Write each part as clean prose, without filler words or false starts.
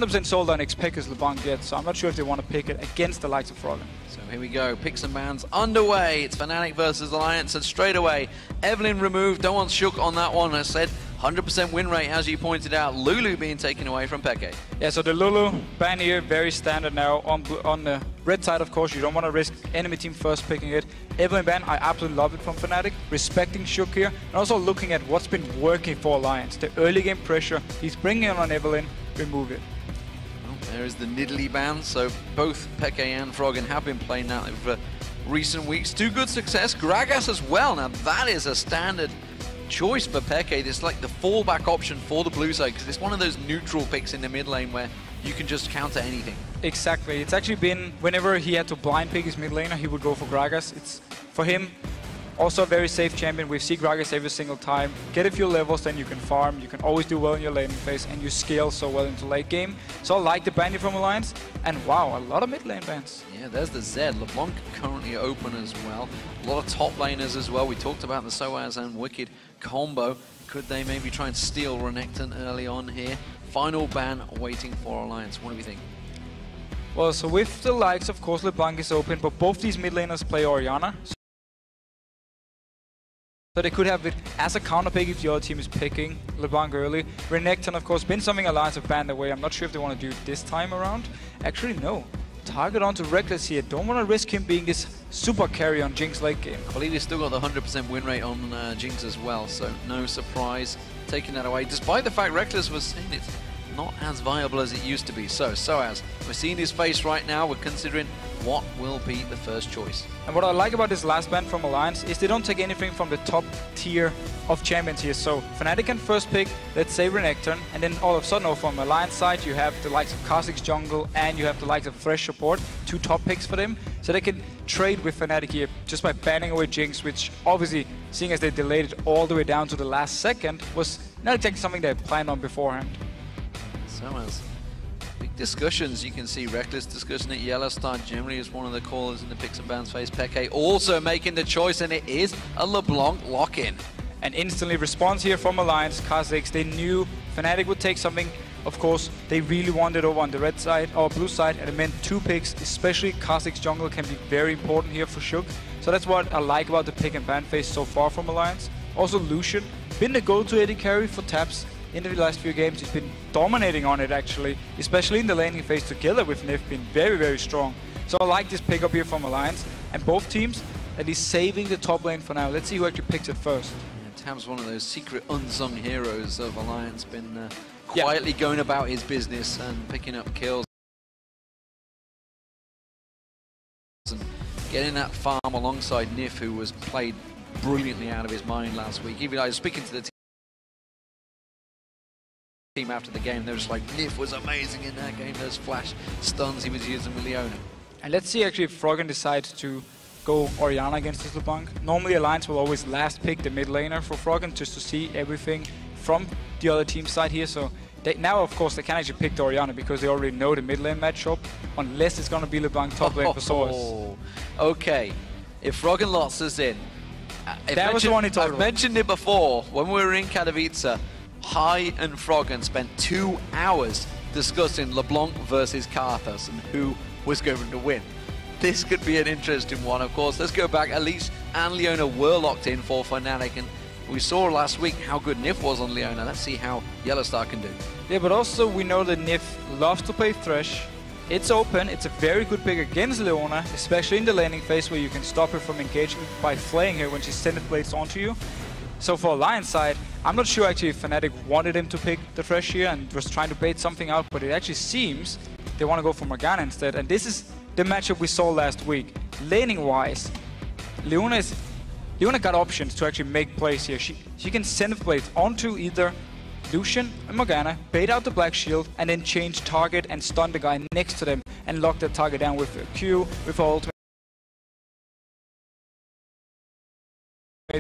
100% sold on X-Pekka's LeBlanc yet, so I'm not sure if they want to pick it against the likes of Froggen. So here we go, picks and bans underway. It's Fnatic versus Alliance, and straight away, Evelynn removed. Don't want Shook on that one. I said 100% win rate, as you pointed out. Lulu being taken away from Peke. Yeah, so the Lulu ban here, very standard now. On the red side, of course, you don't want to risk enemy team first picking it. Evelynn ban, I absolutely love it from Fnatic. Respecting Shook here, and also looking at what's been working for Alliance. The early game pressure, he's bringing it on Evelynn, remove it. Well, there is the Nidalee ban, so both Peke and Froggen have been playing that for recent weeks. To good success, Gragas as well. Now that is a standard choice for Peke. It's like the fallback option for the blue side, because it's one of those neutral picks in the mid lane where you can just counter anything. Exactly. It's actually been, whenever he had to blind pick his mid laner, he would go for Gragas. It's, for him, also a very safe champion. We see Gragas every single time. Get a few levels, then you can farm. You can always do well in your laning phase, and you scale so well into late game. So I like the ban from Alliance, and wow, a lot of mid lane bans. Yeah, there's the Zed. LeBlanc currently open as well. A lot of top laners as well. We talked about the Soaz and Wicked combo. Could they maybe try and steal Renekton early on here? Final ban waiting for Alliance. What do we think? Well, so with the likes, of course, LeBlanc is open, but both these mid laners play Orianna. So they could have it as a counter pick if the other team is picking LeBlanc early. Renekton, of course, been something Alliance have banned away. I'm not sure if they want to do it this time around. Actually, no. Target onto Reckless here. Don't want to risk him being this super carry on Jinx late game. I believe he's still got the 100% win rate on Jinx as well, so no surprise taking that away, despite the fact Reckless was saying it's not as viable as it used to be. So as we're seeing his face right now, we're considering what will be the first choice. And what I like about this last ban from Alliance is they don't take anything from the top tier of champions here. So Fnatic can first pick, let's say Renekton, and then all of a sudden from Alliance side you have the likes of Kha'Zix jungle and you have the likes of Thresh support, 2 top picks for them. So they can trade with Fnatic here just by banning away Jinx, which obviously, seeing as they delayed it all the way down to the last second, was not exactly something they planned on beforehand. So as big discussions, you can see Reckless discussing it. Yellowstar generally is one of the callers in the picks and bans phase. Peke also making the choice, and it is a LeBlanc lock-in. And instantly response here from Alliance. Kha'Zix, they knew Fnatic would take something. Of course, they really wanted over on the red side or blue side, and it meant 2 picks, especially Kha'Zix jungle can be very important here for Shook. So that's what I like about the pick and ban phase so far from Alliance. Also Lucian, been the go-to AD carry for taps in the last few games. He's been dominating on it actually, especially in the laning phase together with Nif, been very, very strong. So I like this pickup here from Alliance, and both teams at least saving the top lane for now. Let's see who actually picks it first. Yeah, Tam's one of those secret unsung heroes of Alliance, been quietly going about his business and picking up kills. And getting that farm alongside Nif, who was played brilliantly out of his mind last week. Even I was speaking to the team after the game, they were just like, Nif was amazing in that game, those flash stuns he was using with Leona. And let's see actually if Froggen decides to go Orianna against this LeBlanc. Normally Alliance will always last pick the mid laner for Froggen just to see everything from the other team side here. So now of course they can actually pick the Orianna because they already know the mid lane matchup, unless it's going to be LeBlanc top lane for Soaz. Okay, if Froggen lots us in, that was the one he talked I've mentioned it before, when we were in Katowice, Hai and Froggen spent 2 hours discussing LeBlanc versus Karthus and who was going to win. This could be an interesting one, of course. Let's go back. Elise and Leona were locked in for Fnatic, and we saw last week how good Nif was on Leona. Let's see how Yellowstar can do. Yeah, but also we know that Nif loves to play Thresh. It's open, it's a very good pick against Leona, especially in the laning phase where you can stop her from engaging by flaying her when she sending blades onto you. So for Alliance side, I'm not sure actually if Fnatic wanted him to pick the Thresh here and was trying to bait something out, but it actually seems they want to go for Morgana instead. And this is the matchup we saw last week. Laning wise, Leona got options to actually make plays here. She can send blades onto either Lucian and Morgana, bait out the Black Shield, and then change target and stun the guy next to them and lock the target down with a Q, with her ultimate,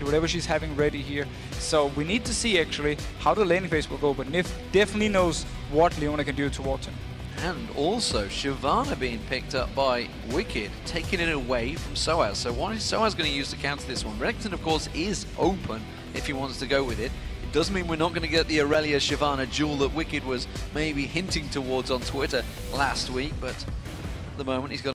whatever she's having ready here. So we need to see actually how the laning phase will go, but Nif definitely knows what Leona can do towards him. And also Shyvana being picked up by Wicked, taking it away from Soaz. So what is Soaz going to use to counter this one? Renekton, of course, is open if he wants to go with it. It Doesn't mean we're not going to get the Aurelia-Shyvana duel that Wicked was maybe hinting towards on Twitter last week, but at the moment he's got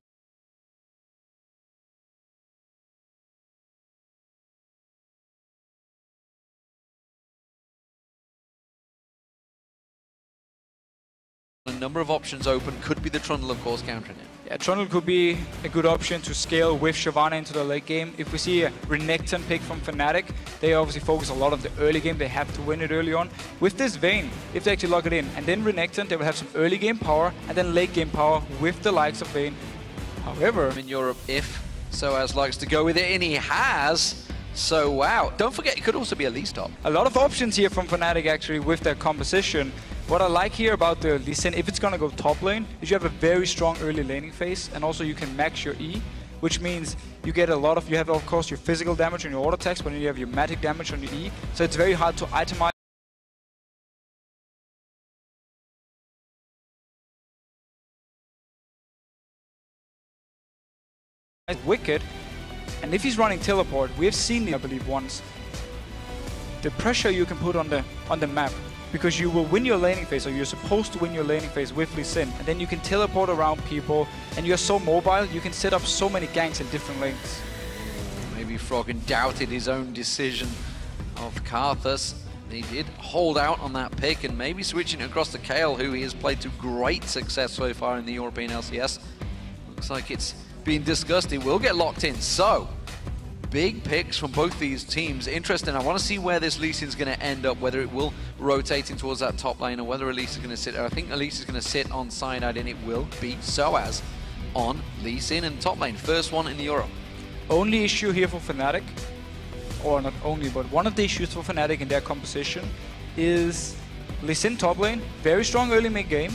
a number of options open. Could be the Trundle, of course, countering it. Yeah, Trundle could be a good option to scale with Shyvana into the late game. If we see a Renekton pick from Fnatic, they obviously focus a lot on the early game. They have to win it early on. With this Vayne, if they actually lock it in, and then Renekton, they will have some early game power, and then late game power with the likes of Vayne. However, in Europe, if Soaz likes to go with it, and he has. So wow, don't forget it could also be a Lee stop. A lot of options here from Fnatic actually with their composition. What I like here about the Lee Sin, if it's gonna go top lane, is you have a very strong early laning phase, and also you can max your E, which means you get a lot of, you have of course your physical damage on your auto attacks, but then you have your magic damage on your E, so it's very hard to itemize Wicked. And if he's running teleport, we have seen, I believe, once, the pressure you can put on the map, because you will win your laning phase, or you're supposed to win your laning phase with Lee Sin, and then you can teleport around people, and you're so mobile, you can set up so many ganks in different lanes. Maybe Froggen doubted his own decision of Karthus. He did hold out on that pick, and maybe switching across to Kayle, who he has played to great success so far in the European LCS. Looks like it's being discussed. He will get locked in. So, big picks from both these teams. Interesting. I want to see where this Lee Sin's going to end up, whether it will rotate in towards that top lane or whether Elise is going to sit there. I think Elise is going to sit on side-eyed, and it will be Soaz on Lee Sin in top lane. First one in Europe. Only issue here for Fnatic, or not only, but one of the issues for Fnatic in their composition is Lee Sin top lane, very strong early mid-game,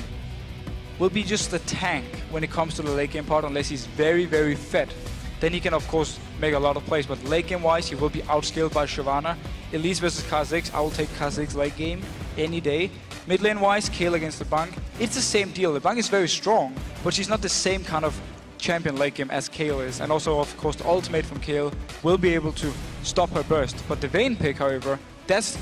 will be just a tank when it comes to the late game part, unless he's very, very fed. Then he can, of course, make a lot of plays, but late game-wise, he will be outscaled by Shyvana. Elise versus Kha'Zix, I will take Kha'Zix late game any day. Mid lane-wise, Kayle against the Bang. It's the same deal. The Bang is very strong, but she's not the same kind of champion late game as Kayle is. And also, of course, the ultimate from Kayle will be able to stop her burst. But the Vayne pick, however, that's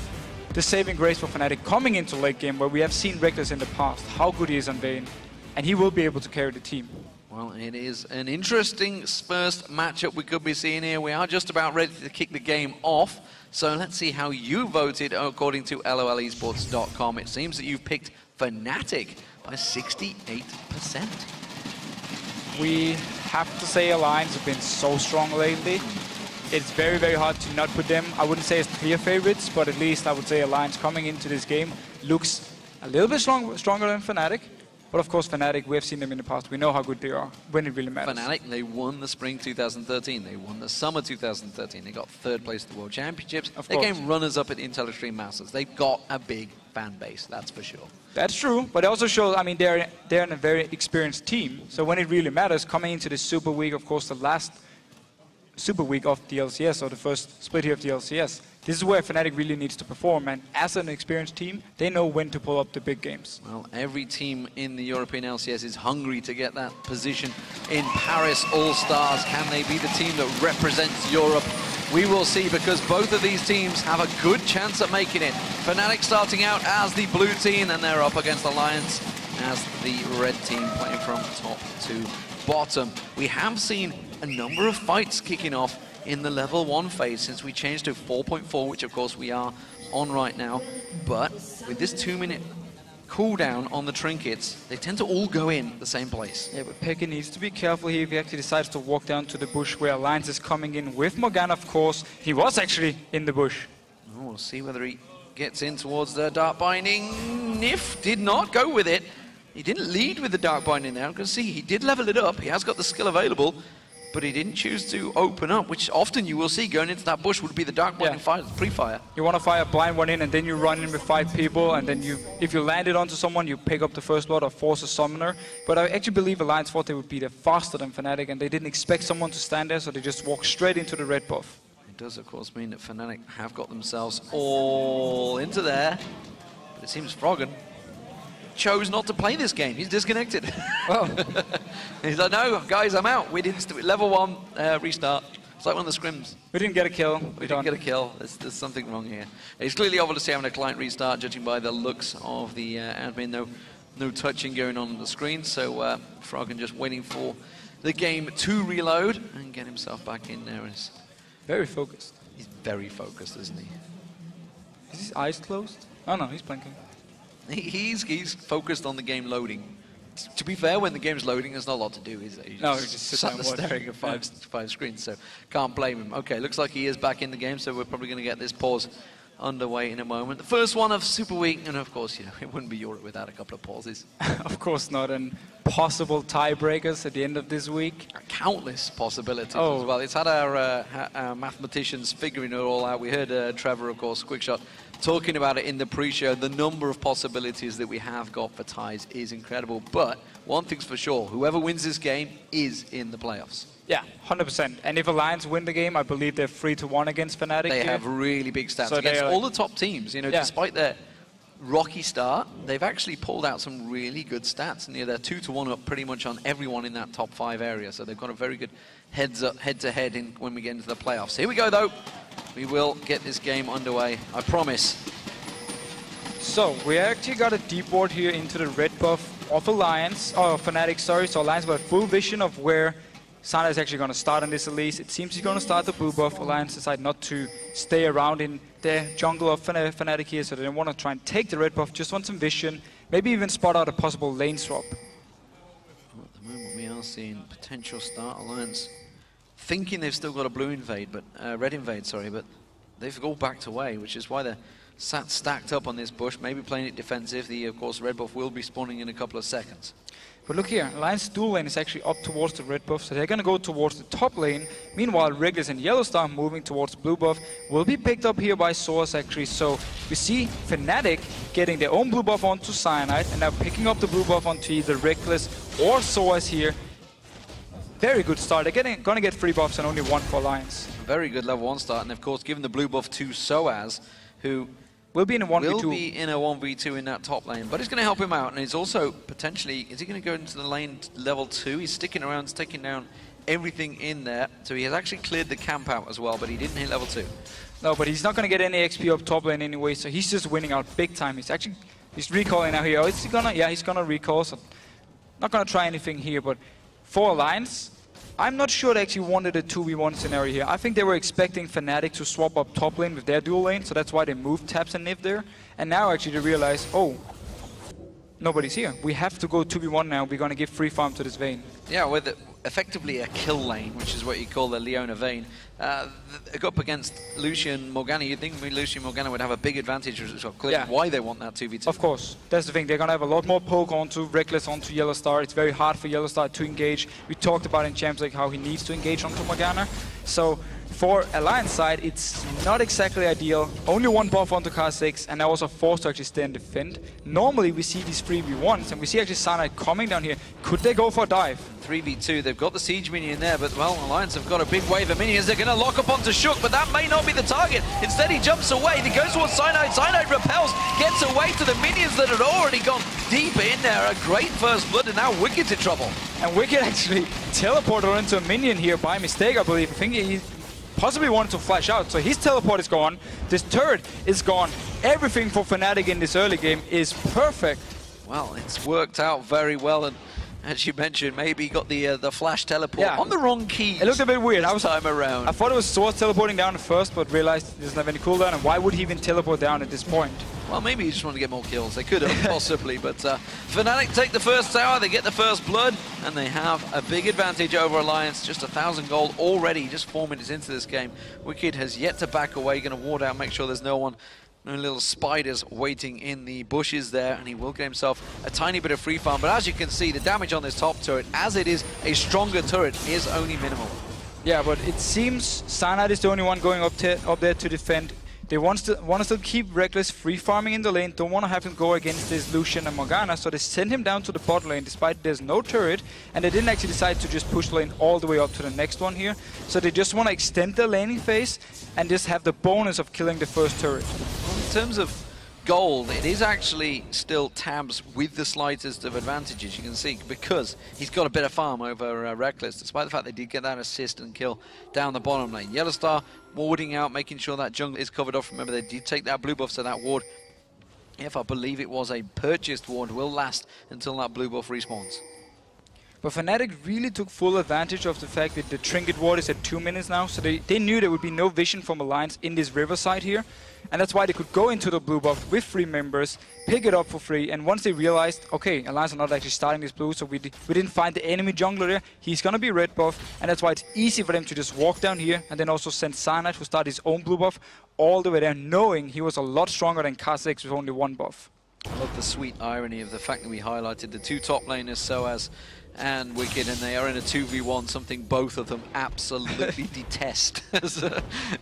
the saving grace for Fnatic coming into late game, where we have seen Reckless in the past, how good he is on Vayne, and he will be able to carry the team. Well, it is an interesting first matchup we could be seeing here. We are just about ready to kick the game off. So let's see how you voted according to LOLesports.com. It seems that you've picked Fnatic by 68%. We have to say Alliance have been so strong lately. It's very, very hard to not put them, I wouldn't say as clear favorites, but at least I would say Alliance coming into this game looks a little bit stronger than Fnatic. But of course, Fnatic, we have seen them in the past. We know how good they are when it really matters. Fnatic, they won the Spring 2013. They won the Summer 2013. They got third place at the World Championships. They came runners-up at the Intel Extreme Masters. They've got a big fan base, that's for sure. That's true, but it also shows, I mean, they're in a very experienced team. So when it really matters, coming into this Super Week, of course, the last Super Week of the LCS, or the first split here of the LCS, this is where Fnatic really needs to perform, and as an experienced team, they know when to pull up the big games. Well, every team in the European LCS is hungry to get that position in Paris All-Stars. Can they be the team that represents Europe? We will see, because both of these teams have a good chance at making it. Fnatic starting out as the blue team, and they're up against Alliance as the red team, playing from top to bottom. We have seen a number of fights kicking off in the level 1 phase since we changed to 4.4, which of course we are on right now. But with this 2-minute cooldown on the trinkets, they tend to all go in the same place. Yeah, but Pekka needs to be careful here if he actually decides to walk down to the bush where Alliance is coming in with Morgana, of course. He was actually in the bush. Oh, we'll see whether he gets in towards the Dark Binding. Nif did not go with it. He didn't lead with the Dark Binding there. You can see he did level it up. He has got the skill available, but he didn't choose to open up, which often you will see going into that bush would be the Dark Binding fire, pre-fire. You want to fire a blind one in, and then you run in with 5 people, and then if you land it onto someone, you pick up the first blood or force a summoner. But I actually believe Alliance thought they would be there faster than Fnatic, and they didn't expect someone to stand there, so they just walked straight into the red buff. It does, of course, mean that Fnatic have got themselves all into there, but it seems Froggen chose not to play this game. He's disconnected. Well, he's like, no, guys, I'm out. We didn't level 1 restart. It's like one of the scrims. We didn't get a kill. We didn't get a kill. There's something wrong here. He's clearly obviously having a client restart, judging by the looks of the admin. No touching going on the screen, so Froggen just waiting for the game to reload and get himself back in there. He's very focused. He's very focused, isn't he? Is his eyes closed? Oh no, he's blinking. He's focused on the game loading. To be fair, when the game's loading, there's not a lot to do, is there? No, he's just sat there staring at five screens, so can't blame him. Okay, looks like he is back in the game, so we're probably going to get this pause underway in a moment. The first one of Super Week, and of course, you know, it wouldn't be Europe without a couple of pauses. Of course not, and possible tiebreakers at the end of this week. Countless possibilities as well. It's had our mathematicians figuring it all out. We heard Trevor, of course, Quickshot, talking about it in the pre-show. The number of possibilities that we have got for ties is incredible. But one thing's for sure, whoever wins this game is in the playoffs. Yeah, 100%. And if Alliance win the game, I believe they're 3-1 against Fnatic. They have really big stats so against all the top teams. You know, despite their rocky start, they've actually pulled out some really good stats. And they're 2-1 up pretty much on everyone in that top 5 area. So they've got a very good head-to-head when we get into the playoffs. Here we go, though. We will get this game underway, I promise. So we actually got a deep ward here into the red buff of Alliance, Fnatic, sorry. So Alliance got full vision of where Sana is actually going to start on this Elise. It seems he's going to start the blue buff. Alliance decided not to stay around in the jungle of Fnatic here, so they don't want to try and take the red buff, just want some vision, maybe even spot out a possible lane swap. Well, at the moment we are seeing potential start Alliance thinking they've still got a blue invade, but red invade, sorry, but they've all backed away, which is why they're sat stacked up on this bush, maybe playing it defensive. The, of course, red buff will be spawning in a couple of seconds. But look here, Alliance dual lane is actually up towards the red buff, so they're going to go towards the top lane. Meanwhile, Regulus and Yellowstar moving towards blue buff will be picked up here by Source actually. So we see Fnatic getting their own blue buff onto Cyanide and now picking up the blue buff onto either Regulus or Source here. Very good start. They're going to get 3 buffs and only 1 for Alliance. Very good level 1 start, and of course given the blue buff to Soaz, who will be in a 1v2. Will be in a 1v2 in that top lane, but it's going to help him out, and he's also potentially, is he going to go into the lane level 2? He's sticking around, taking down everything in there, so he has actually cleared the camp out as well, but he didn't hit level 2. No, but he's not going to get any XP up top lane anyway, so he's just winning out big time. He's recalling now here. Oh, is he gonna? Yeah, he's going to recall, so not going to try anything here, but for Alliance, I'm not sure they actually wanted a 2v1 scenario here. I think they were expecting Fnatic to swap up top lane with their dual lane, so that's why they moved Taps and Niv there. And now actually they realize, oh, nobody's here. We have to go 2v1 now. We're going to give free farm to this Vayne. Yeah, with effectively a kill lane, which is what you call the Leona Vayne. Go up against Lucian Morgana. You'd think Lucian Morgana would have a big advantage, which is clearly why they want that 2v2. Of course. That's the thing. They're going to have a lot more poke onto Reckless, onto Yellowstar. It's very hard for Yellowstar to engage. We talked about in Champs League how he needs to engage onto Morgana. So for Alliance side, it's not exactly ideal. Only 1 buff onto Kha'Zix, and now also forced to actually stay and defend. Normally we see these 3v1s, and we see actually Cyanide coming down here. Could they go for a dive? 3v2, they've got the siege minion there, but well, Alliance have got a big wave of minions. They're going to lock up onto Shook, but that may not be the target. Instead he jumps away, he goes towards Cyanide. Cyanide repels, gets away to the minions that had already gone deep in there. A great first blood, and now Wicked's in trouble. And Wicked actually teleported into a minion here by mistake, I believe. I think he possibly wanted to flash out, so his teleport is gone, this turret is gone. Everything for Fnatic in this early game is perfect. Well, it's worked out very well, and as you mentioned, maybe got the flash teleport on the wrong key. It looked a bit weird. This time around. I thought it was Source teleporting down at first, but realized he doesn't have any cooldown, and why would he even teleport down at this point? Well, maybe he just wanted to get more kills. They could have, possibly, but Fnatic take the first tower, they get the first blood, and they have a big advantage over Alliance. Just 1,000 gold already, just 4 minutes into this game. Wicked has yet to back away, going to ward out, make sure there's no one, no little spiders waiting in the bushes there, and he will get himself a tiny bit of free farm. But as you can see, the damage on this top turret, as it is a stronger turret, is only minimal. Yeah, but it seems Cyanide is the only one going up there to defend. They want to still keep Reckless free farming in the lane, don't want to have him go against this Lucian and Morgana, so they send him down to the bot lane despite there's no turret, and they didn't actually decide to just push the lane all the way up to the next one here. So they just want to extend the laning phase and just have the bonus of killing the first turret. Well, in terms of gold, it is actually still Tabs with the slightest of advantages, you can see, because he's got a bit of farm over Reckless, despite the fact they did get that assist and kill down the bottom lane. Yellow Star warding out, making sure that jungle is covered off. Remember, they did take that blue buff, so that ward, if I believe it was a purchased ward, will last until that blue buff respawns. But Fnatic really took full advantage of the fact that the Trinket ward is at 2 minutes now, so they knew there would be no vision from Alliance in this riverside here. And that's why they could go into the blue buff with 3 members, pick it up for free, and once they realized, okay, Alliance are not actually starting this blue, so we didn't find the enemy jungler there, he's gonna be red buff, and that's why it's easy for them to just walk down here, and then also send Cyanide, who started his own blue buff, all the way there, knowing he was a lot stronger than Kha'Zix with only 1 buff. I love the sweet irony of the fact that we highlighted the 2 top laners, Soaz and Wicked, and they are in a 2v1, something both of them absolutely detest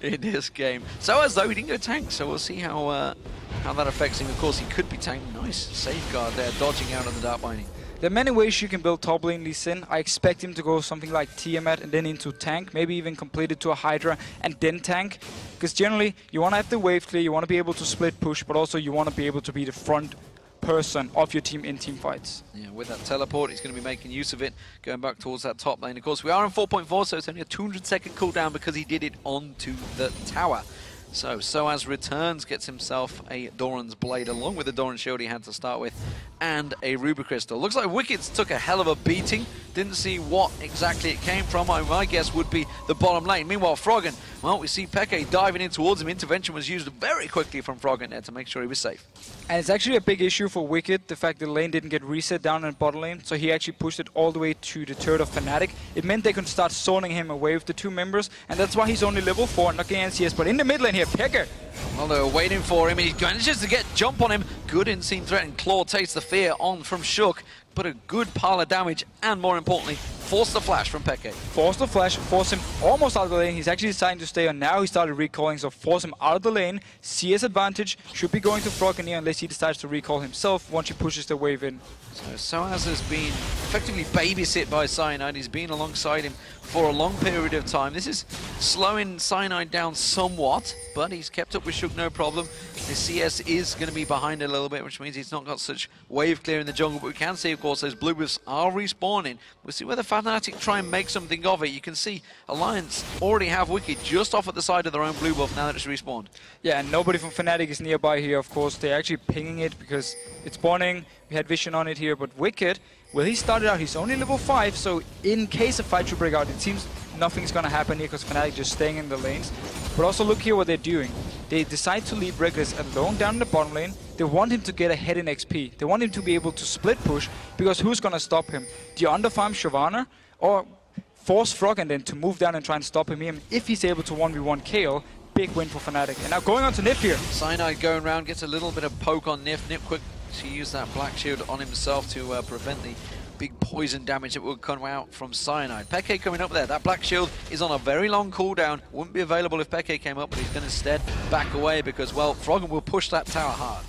in this game. Soaz, though, he didn't go tank, so we'll see how that affects him. Of course, he could be tank. Nice safeguard there, dodging out of the Dark Binding. There are many ways you can build top lane Lee Sin. I expect him to go something like Tiamat and then into tank, maybe even complete it to a Hydra and then tank. Because generally, you want to have the wave clear, you want to be able to split push, but also you want to be able to be the front person of your team in team fights. Yeah, with that teleport, he's going to be making use of it, going back towards that top lane. Of course, we are on 4.4, so it's only a 200-second cooldown because he did it onto the tower. So, Soaz returns, gets himself a Doran's Blade, along with the Doran Shield he had to start with, and a Ruby Crystal. Looks like Wickeds took a hell of a beating. Didn't see what exactly it came from. My guess would be the bottom lane. Meanwhile, Froggen, well, we see Peke diving in towards him. Intervention was used very quickly from Froggen there to make sure he was safe. And it's actually a big issue for Wicked, the fact that the lane didn't get reset down in bottom lane, so he actually pushed it all the way to the turret of Fnatic. It meant they could start zoning him away with the 2 members, and that's why he's only level 4, not getting NCS. But in the mid lane here, Peke. Well, they were waiting for him, and he manages to get jump on him. Good in-scene threat, and Claw takes the fear on from Shook, but a good pile of damage, and more importantly, force the flash from Peke. Force the flash, force him almost out of the lane. He's actually deciding to stay on now. He started recalling, so force him out of the lane. CS advantage, should be going to Froggen here unless he decides to recall himself once he pushes the wave in. So Soaz has been effectively babysit by Cyanide. He's been alongside him for a long period of time. This is slowing Cyanide down somewhat, but he's kept up with Shook no problem. The CS is going to be behind a little bit, which means he's not got such wave clear in the jungle, but we can see, of course, those blue buffs are respawning. We'll see whether Fnatic try and make something of it. You can see Alliance already have Wicked just off at the side of their own blue buff now that it's respawned. Yeah, and nobody from Fnatic is nearby here, of course. They're actually pinging it because it's spawning. We had vision on it here, but Wicked, well, he started out, he's only level 5, so in case a fight should break out, it seems nothing's gonna happen here because Fnatic just staying in the lanes. But also look here what they're doing. They decide to leave Reckless alone down in the bottom lane. They want him to get ahead in XP. They want him to be able to split push, because who's gonna stop him? Do you underfarm Shyvana, or force Froggen then to move down and try and stop him here? If he's able to 1v1 KO, big win for Fnatic. And now going on to Nif here. Cyanide going around, gets a little bit of poke on Nif. Nif quick to use that Black Shield on himself to prevent the big poison damage that will come out from Cyanide. Peke coming up there. That Black Shield is on a very long cooldown. Wouldn't be available if Peke came up, but he's going to instead back away because, well, Froggen will push that tower hard.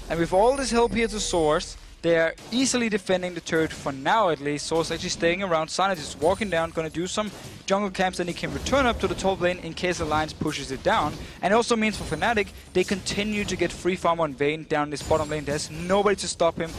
And with all this help here to Source, they are easily defending the turret for now at least. Source actually staying around. Cyanide is walking down, going to do some jungle camps, and he can return up to the top lane in case Alliance pushes it down. And it also means for Fnatic, they continue to get free farm on Vayne down this bottom lane. There's nobody to stop him.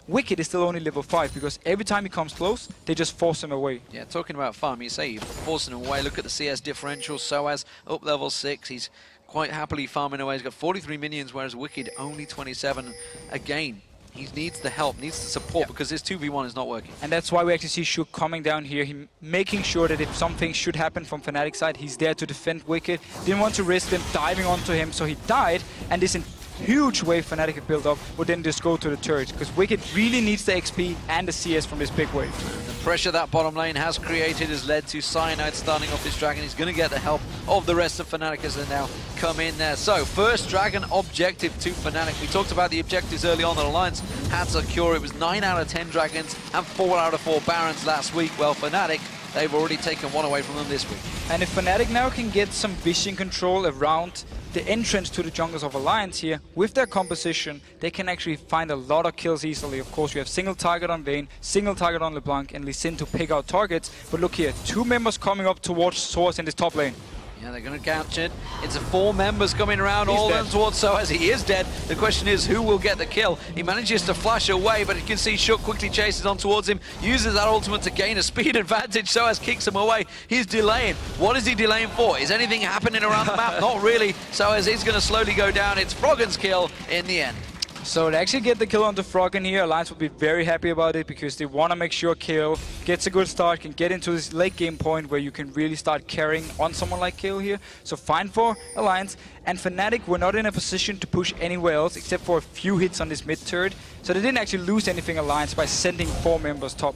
Wicked is still only level 5 because every time he comes close, they just force him away. Yeah, talking about farm, you say you're forcing him away. Look at the CS differential. Soaz up level 6. He's quite happily farming away. He's got 43 minions, whereas Wicked only 27. Again, he needs the help, needs the support, because this 2v1 is not working. And that's why we actually see Shook coming down here, him making sure that if something should happen from Fnatic side, he's there to defend Wicked. Didn't want to risk them diving onto him, so he died, and this huge wave Fnatic had built up would then just go to the turret, because Wicked really needs the XP and the CS from this big wave. The pressure that bottom lane has created has led to Cyanide starting off this dragon. He's going to get the help of the rest of Fnatic as they now come in there. So, first dragon objective to Fnatic. We talked about the objectives early on that Alliance had to secure. It was 9 out of 10 dragons and 4 out of 4 barons last week. Well, Fnatic, they've already taken 1 away from them this week. And if Fnatic now can get some vision control around the entrance to the jungles of Alliance here, with their composition, they can actually find a lot of kills easily. Of course, you have single target on Vayne, single target on LeBlanc, and Lee Sin to pick out targets. But look here, 2 members coming up towards Source in this top lane. Yeah, they're going to couch it. It's a 4 members coming around, He's all dead. of them towards Soaz. He is dead. The question is who will get the kill. He manages to flash away, but you can see Shook quickly chases on towards him, uses that ultimate to gain a speed advantage. Soaz kicks him away. He's delaying. What is he delaying for? Is anything happening around the map? Not really. Soaz is going to slowly go down. It's Froggen's kill in the end. So to actually get the kill onto Froggen here, Alliance will be very happy about it because they want to make sure KO gets a good start, can get into this late game point where you can really start carrying on someone like KO here. So fine for Alliance. And Fnatic were not in a position to push anywhere else except for a few hits on this mid turret. So they didn't actually lose anything Alliance by sending 4 members top.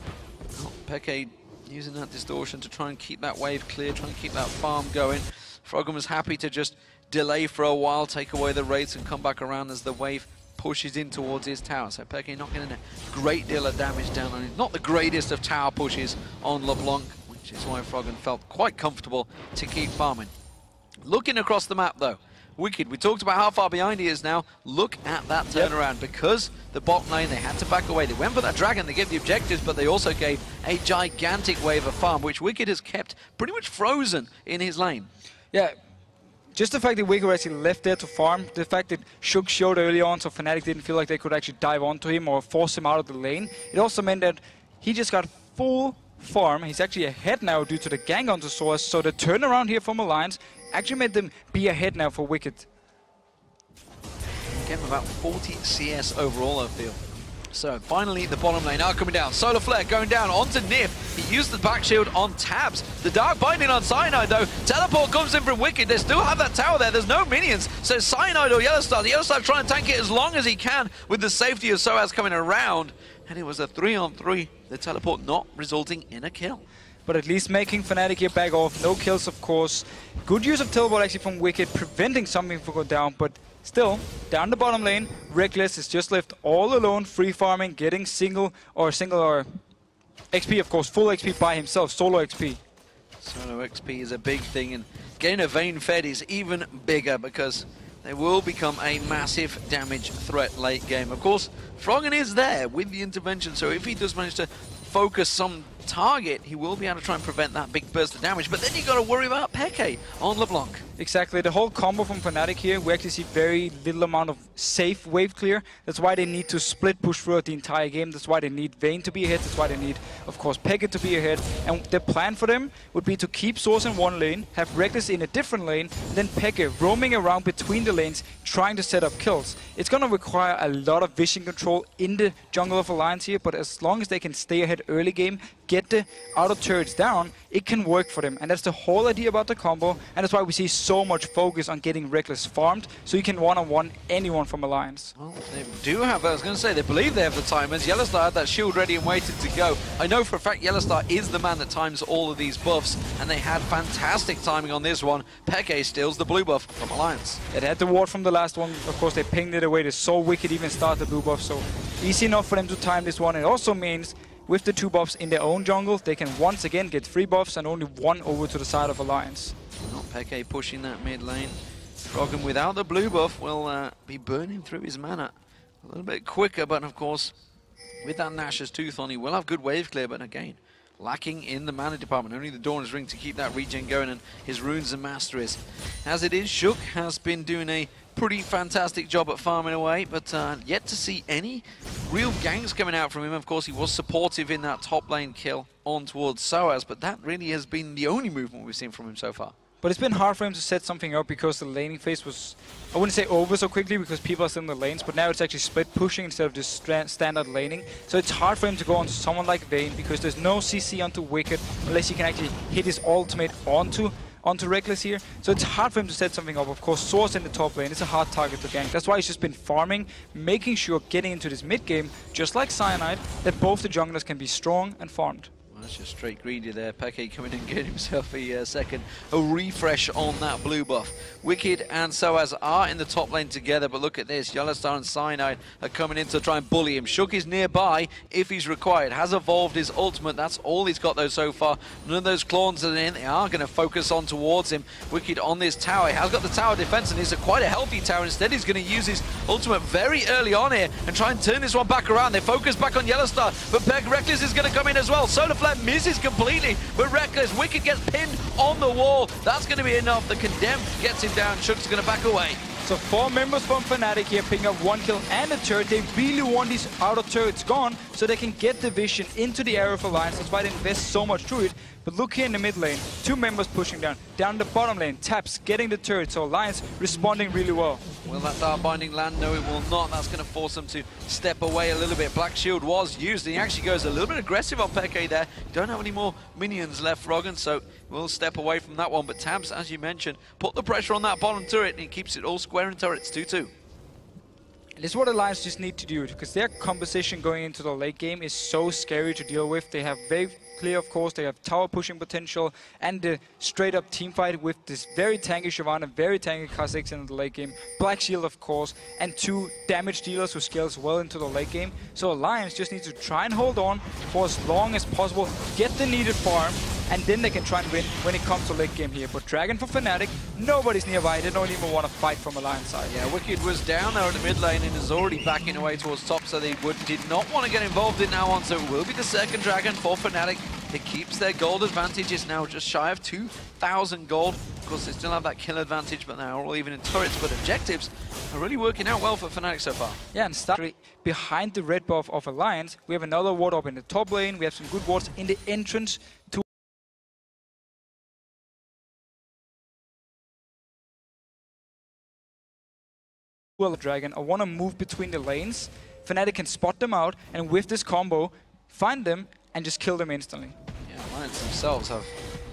Oh, Peke using that distortion to try and keep that wave clear, trying to keep that farm going. Froggen was happy to just delay for a while, take away the rates and come back around as the wave pushes in towards his tower. So Peke not getting a great deal of damage down on him. Not the greatest of tower pushes on LeBlanc, which is why Froggen felt quite comfortable to keep farming. Looking across the map though, Wicked, we talked about how far behind he is now. Look at that turnaround. Because the bot lane, they had to back away. They went for that dragon, they gave the objectives, but they also gave a gigantic wave of farm, which Wicked has kept pretty much frozen in his lane. Yeah. Just the fact that Wicked actually left there to farm, the fact that Shook showed early on so Fnatic didn't feel like they could actually dive onto him or force him out of the lane, it also meant that he just got full farm. He's actually ahead now due to the gank onto Soaz, so the turnaround here from Alliance actually made them be ahead now for Wicked. Gave him about 40 CS overall, I feel. So finally the bottom lane are coming down. Solar Flare going down onto Nif. He used the back shield on Tabs. The Dark Binding on Cyanide though. Teleport comes in from Wicked. They still have that tower there. There's no minions. So Cyanide or Yellowstar. The Yellowstar trying to tank it as long as he can with the safety of Soaz coming around. And it was a 3-on-3. The teleport not resulting in a kill. But at least making Fnatic here back off. No kills, of course. Good use of teleport actually from Wicked, preventing something from going down. But still, down the bottom lane, Reckless is just left all alone, free farming, getting single or XP, of course, full XP by himself, solo XP. Solo XP is a big thing, and getting a vein fed is even bigger because they will become a massive damage threat late game. Of course, Froggen is there with the intervention, so if he does manage to focus some target, he will be able to try and prevent that big burst of damage. But then you got to worry about Peke on LeBlanc. Exactly, the whole combo from Fnatic here, we actually see very little amount of safe wave clear. That's why they need to split push throughout the entire game. That's why they need Vayne to be ahead. That's why they need, of course, Peke to be ahead. And the plan for them would be to keep Source in one lane, have Reckless in a different lane, and then Peke roaming around between the lanes, trying to set up kills. It's going to require a lot of vision control in the jungle of Alliance here, but as long as they can stay ahead early game, get the auto turrets down, it can work for them. And that's the whole idea about the combo, and that's why we see so much focus on getting Reckless farmed, so you can one-on-one anyone from Alliance. Well, they do have, I was going to say, they believe they have the timers. Yellowstar had that shield ready and waited to go. I know for a fact Yellowstar is the man that times all of these buffs, and they had fantastic timing on this one. Peke steals the blue buff from Alliance. It had the ward from the last one. Of course, they pinged it away. They saw Wicked even start the blue buff, so easy enough for them to time this one. It also means with the 2 buffs in their own jungle, they can once again get 3 buffs and only 1 over to the side of Alliance. Not Peke pushing that mid lane. Froggen without the blue buff will be burning through his mana a little bit quicker, but of course, with that Nash's Tooth on, he will have good wave clear, but again, lacking in the mana department. Only the Dawn's Ring to keep that regen going and his runes and masteries. As it is, Shook has been doing a pretty fantastic job at farming away, but yet to see any real ganks coming out from him. Of course, he was supportive in that top lane kill on towards Soaz, but that really has been the only movement we've seen from him so far. But it's been hard for him to set something up because the laning phase was, I wouldn't say over so quickly because people are still in the lanes, but now it's actually split pushing instead of just standard laning. So it's hard for him to go onto someone like Vayne because there's no CC onto Wicked unless he can actually hit his ultimate onto Reckless here. So it's hard for him to set something up. Of course, Source in the top lane is a hard target to gank. That's why he's just been farming, making sure getting into this mid game, just like Cyanide, that both the junglers can be strong and farmed. That's just straight greedy there. Peke coming in and getting himself a refresh on that blue buff. Wicked and Soaz are in the top lane together, but look at this. Yellowstar and Cyanide are coming in to try and bully him. Shook is nearby if he's required. Has evolved his ultimate. That's all he's got though so far. None of those clones are in. They are going to focus on towards him. Wicked on this tower. He has got the tower defense and he's quite a healthy tower. Instead, he's going to use his ultimate very early on here and try and turn this one back around. They focus back on Yellowstar, but Reckless is going to come in as well. Solar Flare that misses completely, but Reckless, Wicked gets pinned on the wall. That's going to be enough. The Condemned gets him down. Shook's going to back away. So 4 members from Fnatic here picking up 1 kill and a turret. They really want these outer turrets gone so they can get the vision into the area of Alliance. That's why they invest so much to it. But look here in the mid lane, 2 members pushing down. Down the bottom lane, Taps getting the turret. So Alliance responding really well. Will that Dark Binding land? No, it will not. That's going to force them to step away a little bit. Black Shield was used. He actually goes a little bit aggressive on Peke there. Don't have any more minions left, Froggen, so we'll step away from that one. But Tabs, as you mentioned, put the pressure on that bottom turret, and he keeps it all square in turrets, 2-2. This is what Alliance just need to do, because their composition going into the late game is so scary to deal with. They have very clear, of course, they have tower pushing potential and the straight up team fight with this very tanky Shyvana, very tanky Kha'Zix in the late game, Black Shield, of course, and 2 damage dealers who scales well into the late game. So Alliance just needs to try and hold on for as long as possible, get the needed farm, and then they can try and win when it comes to late game here. But Dragon for Fnatic, nobody's nearby. They don't even want to fight from Alliance side. Yeah, Wicked was down there in the mid lane and is already backing away towards top, so they did not want to get involved in that one. So it will be the second Dragon for Fnatic. It keeps their gold advantage. It's now just shy of 2,000 gold. Of course, they still have that kill advantage, but now all even in turrets. But objectives are really working out well for Fnatic so far. Yeah, and start behind the red buff of Alliance. We have another ward up in the top lane. We have some good wards in the entrance to Dragon. I want to move between the lanes. Fnatic can spot them out, and with this combo, find them and just kill them instantly. Yeah, Alliance themselves have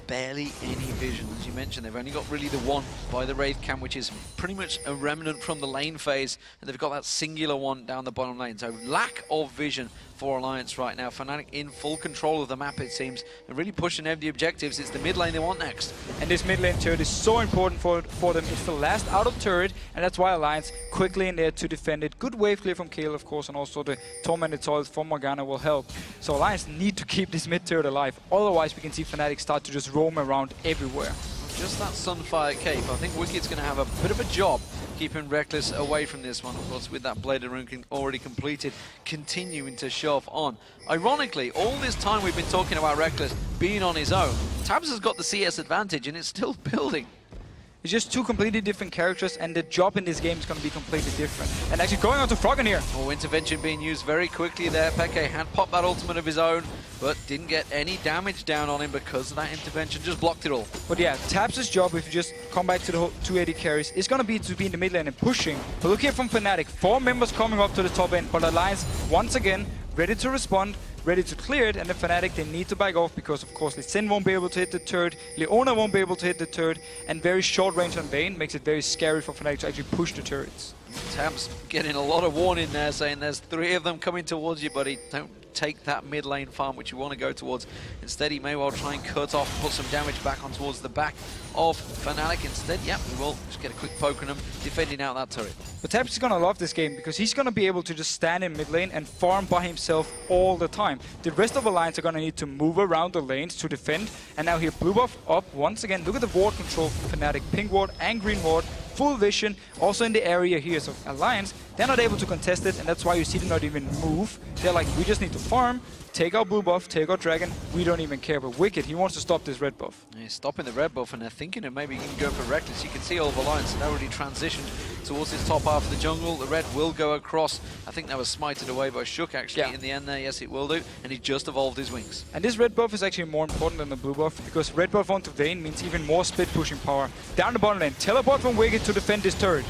barely any vision. As you mentioned, they've only got really the one by the Wraith Cam, which is pretty much a remnant from the lane phase, and they've got that singular one down the bottom lane. So lack of vision for Alliance right now. Fnatic in full control of the map, it seems, and really pushing every objectives. It's the mid lane they want next. And this mid lane turret is so important for them. It's the last out of turret, and that's why Alliance quickly in there to defend it. Good wave clear from Kayle, of course, and also the Tormented Toils from Morgana will help. So Alliance need to keep this mid turret alive. Otherwise, we can see Fnatic start to just roam around everywhere. Just that Sunfire Cape. I think Wicked's going to have a bit of a job keeping Reckless away from this one. Of course, with that Bladed Rune already completed, continuing to shove on. Ironically, all this time we've been talking about Reckless being on his own, Tabs has got the CS advantage and it's still building. It's just 2 completely different characters, and the job in this game is going to be completely different. And actually going on to Froggen here. Oh, intervention being used very quickly there. Peke had popped that ultimate of his own, but didn't get any damage down on him because of that intervention. Just blocked it all. But yeah, Tabs' job, if you just come back to the whole 280 carries, is going to be in the mid lane and pushing. But look here from Fnatic. 4 members coming up to the top end, but Alliance, once again, ready to respond, ready to clear it, and the Fnatic, they need to back off because, of course, Lee Sin won't be able to hit the turret, Leona won't be able to hit the turret, and very short range on Vayne makes it very scary for Fnatic to actually push the turrets. Tabs getting a lot of warning there, saying there's 3 of them coming towards you, buddy. Don't take that mid lane farm, which you want to go towards. Instead, he may well try and cut off, put some damage back on towards the back of Fnatic. Instead, yep, we will just get a quick poke on him, defending out that turret. But Tabs is going to love this game because he's going to be able to just stand in mid lane and farm by himself all the time. The rest of Alliance are going to need to move around the lanes to defend. And now here, blue buff up once again. Look at the ward control for Fnatic. Pink ward and green ward. Full vision, also in the area here. So Alliance, they're not able to contest it, and that's why you see them not even move. They're like, we just need to farm, take our blue buff, take our dragon, we don't even care. But Wicked, he wants to stop this red buff. He's stopping the red buff, and they're thinking of maybe even going for Reckless. You can see all of Alliance have already transitioned towards this top half of the jungle. The red will go across. I think that was smited away by Shook actually in the end there. Yes, it will do. And he just evolved his wings. And this red buff is actually more important than the blue buff, because red buff onto Vayne means even more split pushing power. Down the bottom lane, teleport from Wicked to defend this turret.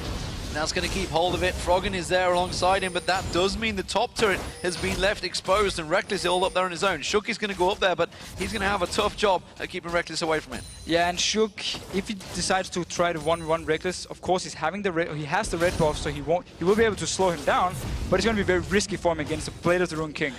That's going to keep hold of it. Froggen is there alongside him, but that does mean the top turret has been left exposed and Reckless is all up there on his own. Shook is going to go up there, but he's going to have a tough job at keeping Reckless away from it. Yeah, and Shook, if he decides to try to 1v1 Reckless, of course he has the red buff, so he will be able to slow him down, but it's going to be very risky for him against the Blade of the Rune King.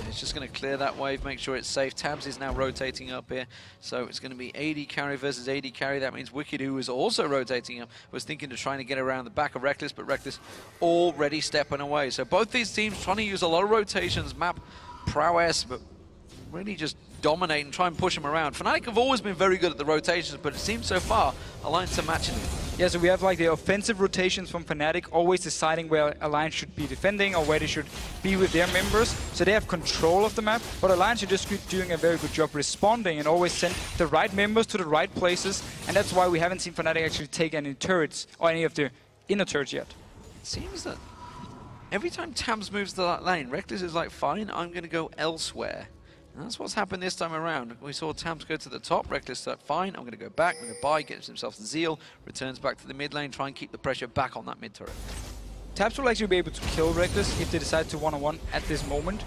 It's just going to clear that wave, make sure it's safe. Tabs is now rotating up here, so it's going to be AD carry versus AD carry. That means Wicked, who was also rotating up, was thinking of trying to get around the back of Reckless, but Reckless already stepping away. So both these teams trying to use a lot of rotations, map prowess, but really just dominate and try and push them around. Fnatic have always been very good at the rotations, but it seems so far Alliance are matching it. Yeah, so we have like the offensive rotations from Fnatic, always deciding where Alliance should be defending or where they should be with their members. So they have control of the map, but Alliance are just doing a very good job responding and always send the right members to the right places. And that's why we haven't seen Fnatic actually take any turrets or any of the inner turrets yet. It seems that every time Tabs moves to that lane, Reckless is like, fine, I'm going to go elsewhere. And that's what's happened this time around. We saw Tabs go to the top, Reckless said, fine, I'm going to go back, I'm going to buy, gets himself the Zeal, returns back to the mid lane, try and keep the pressure back on that mid turret. Tabs will actually be able to kill Reckless if they decide to one-on-one at this moment.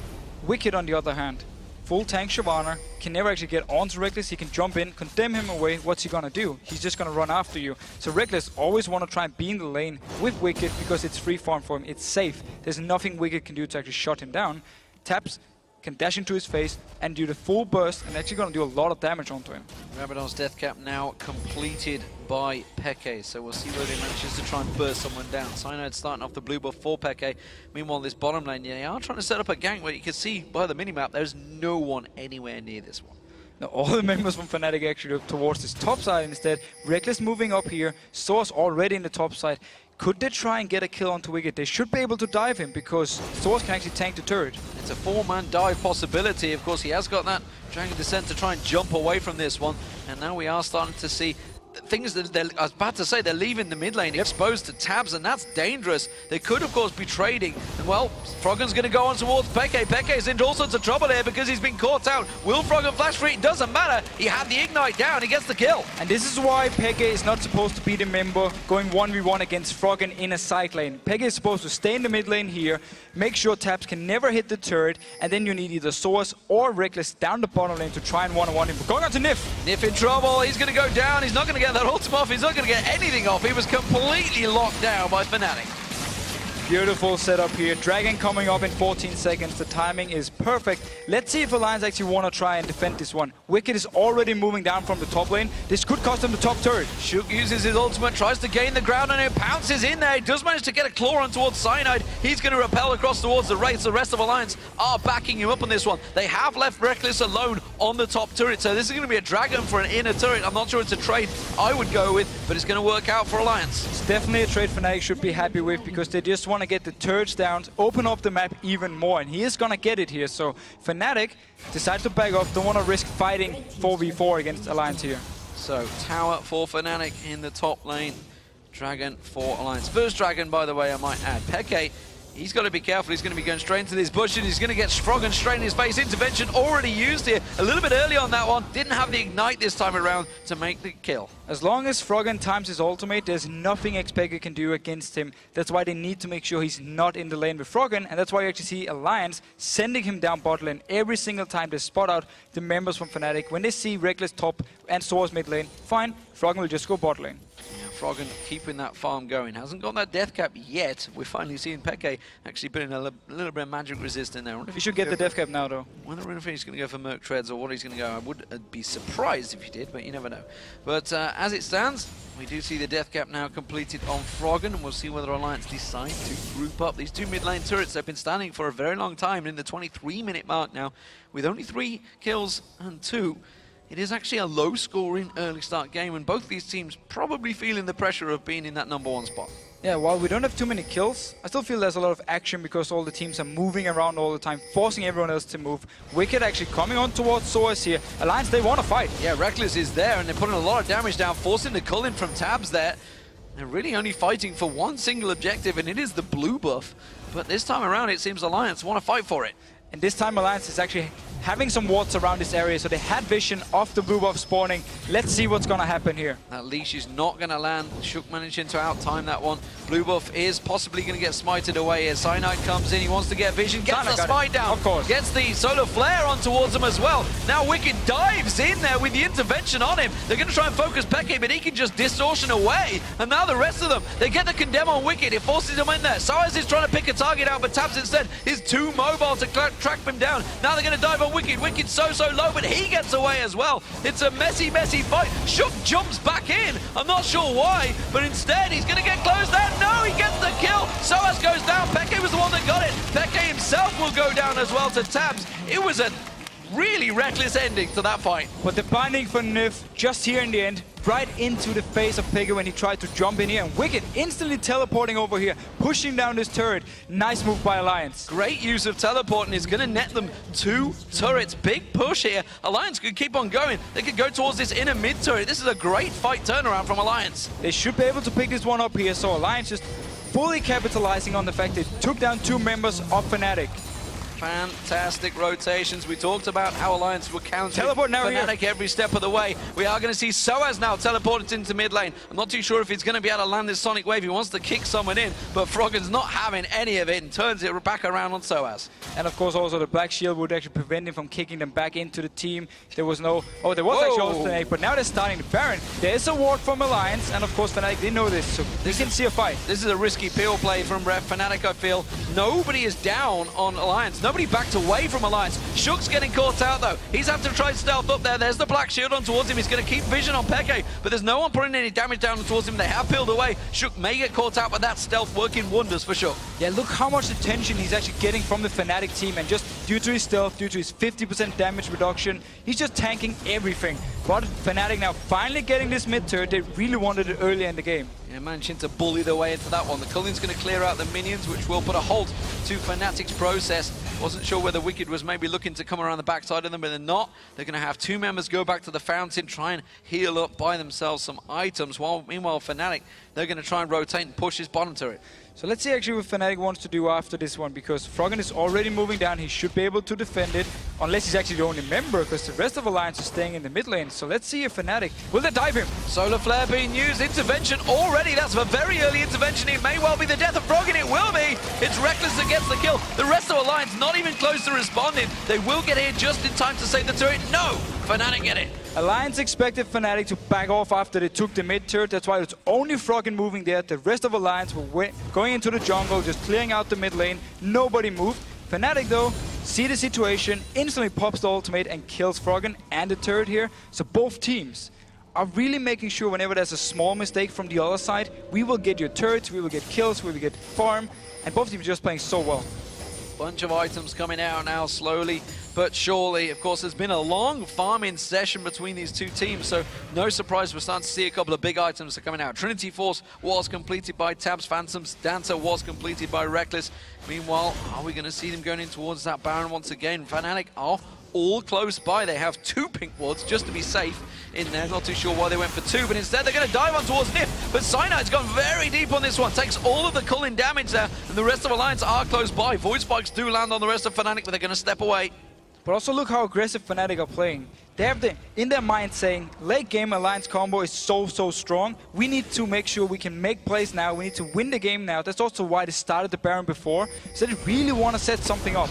Wicked, on the other hand, full tank Shyvana, can never actually get onto Reckless. He can jump in, condemn him away. What's he gonna do? He's just gonna run after you. So Reckless always want to try and be in the lane with Wicked because it's free farm for him. It's safe. There's nothing Wicked can do to actually shut him down. Tabs can dash into his face and do the full burst and actually gonna do a lot of damage onto him. Rabadon's death cap now completed by Peke, so we'll see whether he manages to try and burst someone down. Cyanide starting off the blue buff for Peke. Meanwhile, this bottom lane, they are trying to set up a gank where you can see by the minimap there's no one anywhere near this one. Now, all the members from Fnatic actually look towards this top side instead. Reckless moving up here, Source already in the top side. Could they try and get a kill onto Wicked? They should be able to dive him because Source can actually tank the turret. It's a 4-man dive possibility. Of course, he has got that Dragon Descent to try and jump away from this one. And now we are starting to see things that I was about to say, they're leaving the mid lane exposed to Tabs, and that's dangerous. They could, of course, be trading. And, well, Froggen's going to go on towards Peke. Peke's into all sorts of trouble here because he's been caught out. Will Froggen flash free? It doesn't matter. He had the Ignite down. He gets the kill. And this is why Peke is not supposed to be the member going 1v1 against Froggen in a side lane. Peke is supposed to stay in the mid lane here, make sure Tabs can never hit the turret, and then you need either Source or Reckless down the bottom lane to try and one-on-one him. Going on to Nif. Nif in trouble. He's going to go down. He's not going to get that ultimate off. He's not going to get anything off. He was completely locked down by Fnatic. Beautiful setup here. Dragon coming up in 14 seconds. The timing is perfect. Let's see if Alliance actually want to try and defend this one. Wicked is already moving down from the top lane. This could cost him the top turret. Shook uses his ultimate, tries to gain the ground, and it pounces in there. He does manage to get a claw on towards Cyanide. He's going to repel across towards the Wraiths. The rest of Alliance are backing him up on this one. They have left Reckless alone on the top turret, so this is going to be a Dragon for an inner turret. I'm not sure it's a trade I would go with, but it's going to work out for Alliance. It's definitely a trade Fnatic should be happy with because they just want to get the turrets down, open up the map even more, and he is gonna get it here. So Fnatic decides to back off, don't want to risk fighting 4v4 against Alliance here. So tower for Fnatic in the top lane, Dragon for Alliance. First Dragon, by the way, I might add. Peke, he's got to be careful. He's going to be going straight into this bush, and he's going to get Froggen straight in his face. Intervention already used here. A little bit early on that one. Didn't have the Ignite this time around to make the kill. As long as Froggen times his ultimate, there's nothing Xpeke can do against him. That's why they need to make sure he's not in the lane with Froggen, and that's why you actually see Alliance sending him down bot lane every single time they spot out the members from Fnatic. When they see Reckless top and Source mid lane, fine, Froggen will just go bot lane. Froggen keeping that farm going. Hasn't got that death cap yet. We're finally seeing Peke actually putting a little bit of magic resist in there. He should get the death cap now, though. I wonder if he's going to go for Merc Treads or what he's going to go. I would be surprised if he did, but you never know. But as it stands, we do see the death cap now completed on Froggen, and we'll see whether Alliance decide to group up. These two mid lane turrets have been standing for a very long time, in the 23-minute mark now, with only 3 kills and 2. It is actually a low-scoring early start game, and both these teams probably feeling the pressure of being in that #1 spot. Yeah, while we don't have too many kills, I still feel there's a lot of action because all the teams are moving around all the time, forcing everyone else to move. Wicked actually coming on towards Source here. Alliance, they want to fight. Yeah, Reckless is there, and they're putting a lot of damage down, forcing the cull in from Tabs there. They're really only fighting for one single objective, and it is the blue buff. But this time around, it seems Alliance want to fight for it. And this time Alliance is actually having some wards around this area, so they had vision of the blue buff spawning. Let's see what's going to happen here. That leash is not going to land. Shook managing to outtime that one. Blue buff is possibly going to get smited away here. Cyanide comes in, he wants to get vision, gets the smite down. Of course. Gets the solar flare on towards him as well. Now Wicked dives in there with the intervention on him. They're going to try and focus Peke, but he can just distortion away. And now the rest of them, they get the condemn on Wicked. It forces him in there. Size is trying to pick a target out, but Tabs instead is too mobile to track him down. Now they're going to dive on Wicked. Wicked's so low, but he gets away as well. It's a messy fight. Shook jumps back in. I'm not sure why, but instead he's going to get closed down. No, he gets the kill. Soas goes down. Peke was the one that got it. Peke himself will go down as well to Tabs. It was a really reckless ending to that fight. But the binding for Nif just here in the end, right into the face of Piggy when he tried to jump in here, and Wicked instantly teleporting over here, pushing down this turret. Nice move by Alliance. Great use of teleporting is going to net them 2 turrets. Big push here. Alliance could keep on going. They could go towards this inner mid turret. This is a great fight turnaround from Alliance. They should be able to pick this one up here, so Alliance just fully capitalizing on the fact they took down 2 members of Fnatic. Fantastic rotations. We talked about how Alliance were countering Fnatic every step of the way. We are going to see Soaz now teleported into mid lane. I'm not too sure if he's going to be able to land this Sonic Wave. He wants to kick someone in, but Froggen's not having any of it and turns it back around on Soaz. And of course also the Black Shield would actually prevent him from kicking them back into the team. There was no... Oh, there was actually also Fnatic, but now they're starting the Baron. There is a ward from Alliance, and of course Fnatic didn't know this, so we can see a fight. This is a risky peel play from Fnatic, I feel. Nobody is down on Alliance. Nobody backed away from Alliance. Shook's getting caught out though. He's had to try stealth up there. There's the Black Shield on towards him. He's going to keep vision on Peke, but there's no one putting any damage down towards him. They have peeled away. Shook may get caught out, but that stealth working wonders for Shook. Yeah, look how much attention he's actually getting from the Fnatic team, and just due to his stealth, due to his 50% damage reduction, he's just tanking everything. But Fnatic now finally getting this mid turret. They really wanted it earlier in the game. Yeah, managing to bully their way into that one. The Cullen's going to clear out the minions, which will put a halt to Fnatic's process. Wasn't sure whether Wicked was maybe looking to come around the backside of them, but they're not. They're going to have 2 members go back to the fountain, try and heal up, buy themselves some items, while meanwhile Fnatic, they're going to try and rotate and push his bottom turret. So let's see actually what Fnatic wants to do after this one, because Froggen is already moving down. He should be able to defend it, unless he's actually the only member, because the rest of Alliance is staying in the mid lane. So let's see if Fnatic, will they dive him? Solar Flare being used, intervention already. That's a very early intervention. It may well be the death of Froggen. It will be. It's Reckless that gets the kill. The rest of Alliance not even close to responding. They will get here just in time to save the turret. No, Fnatic get it. Alliance expected Fnatic to back off after they took the mid turret. That's why it's only Froggen moving there. The rest of Alliance were going into the jungle, just clearing out the mid lane. Nobody moved. Fnatic though, see the situation, instantly pops the ultimate and kills Froggen and the turret here. So both teams are really making sure whenever there's a small mistake from the other side, we will get your turrets, we will get kills, we will get farm, and both teams are just playing so well. Bunch of items coming out now slowly but surely. Of course, there's been a long farming session between these 2 teams, so no surprise we're starting to see a couple of big items are coming out. Trinity Force was completed by Tabs Phantoms. Dancer was completed by Reckless. Meanwhile, are we going to see them going in towards that Baron once again? Fnatic are all close by. They have 2 pink wards just to be safe in there. Not too sure why they went for 2, but instead they're going to dive on towards Nif. But Cynide's gone very deep on this one. Takes all of the Cullen damage there, and the rest of Alliance are close by. Void Spikes do land on the rest of Fnatic, but they're going to step away. But also look how aggressive Fnatic are playing. They have in their mind saying, late game Alliance combo is so strong. We need to make sure we can make plays now. We need to win the game now. That's also why they started the Baron before. So they really want to set something up.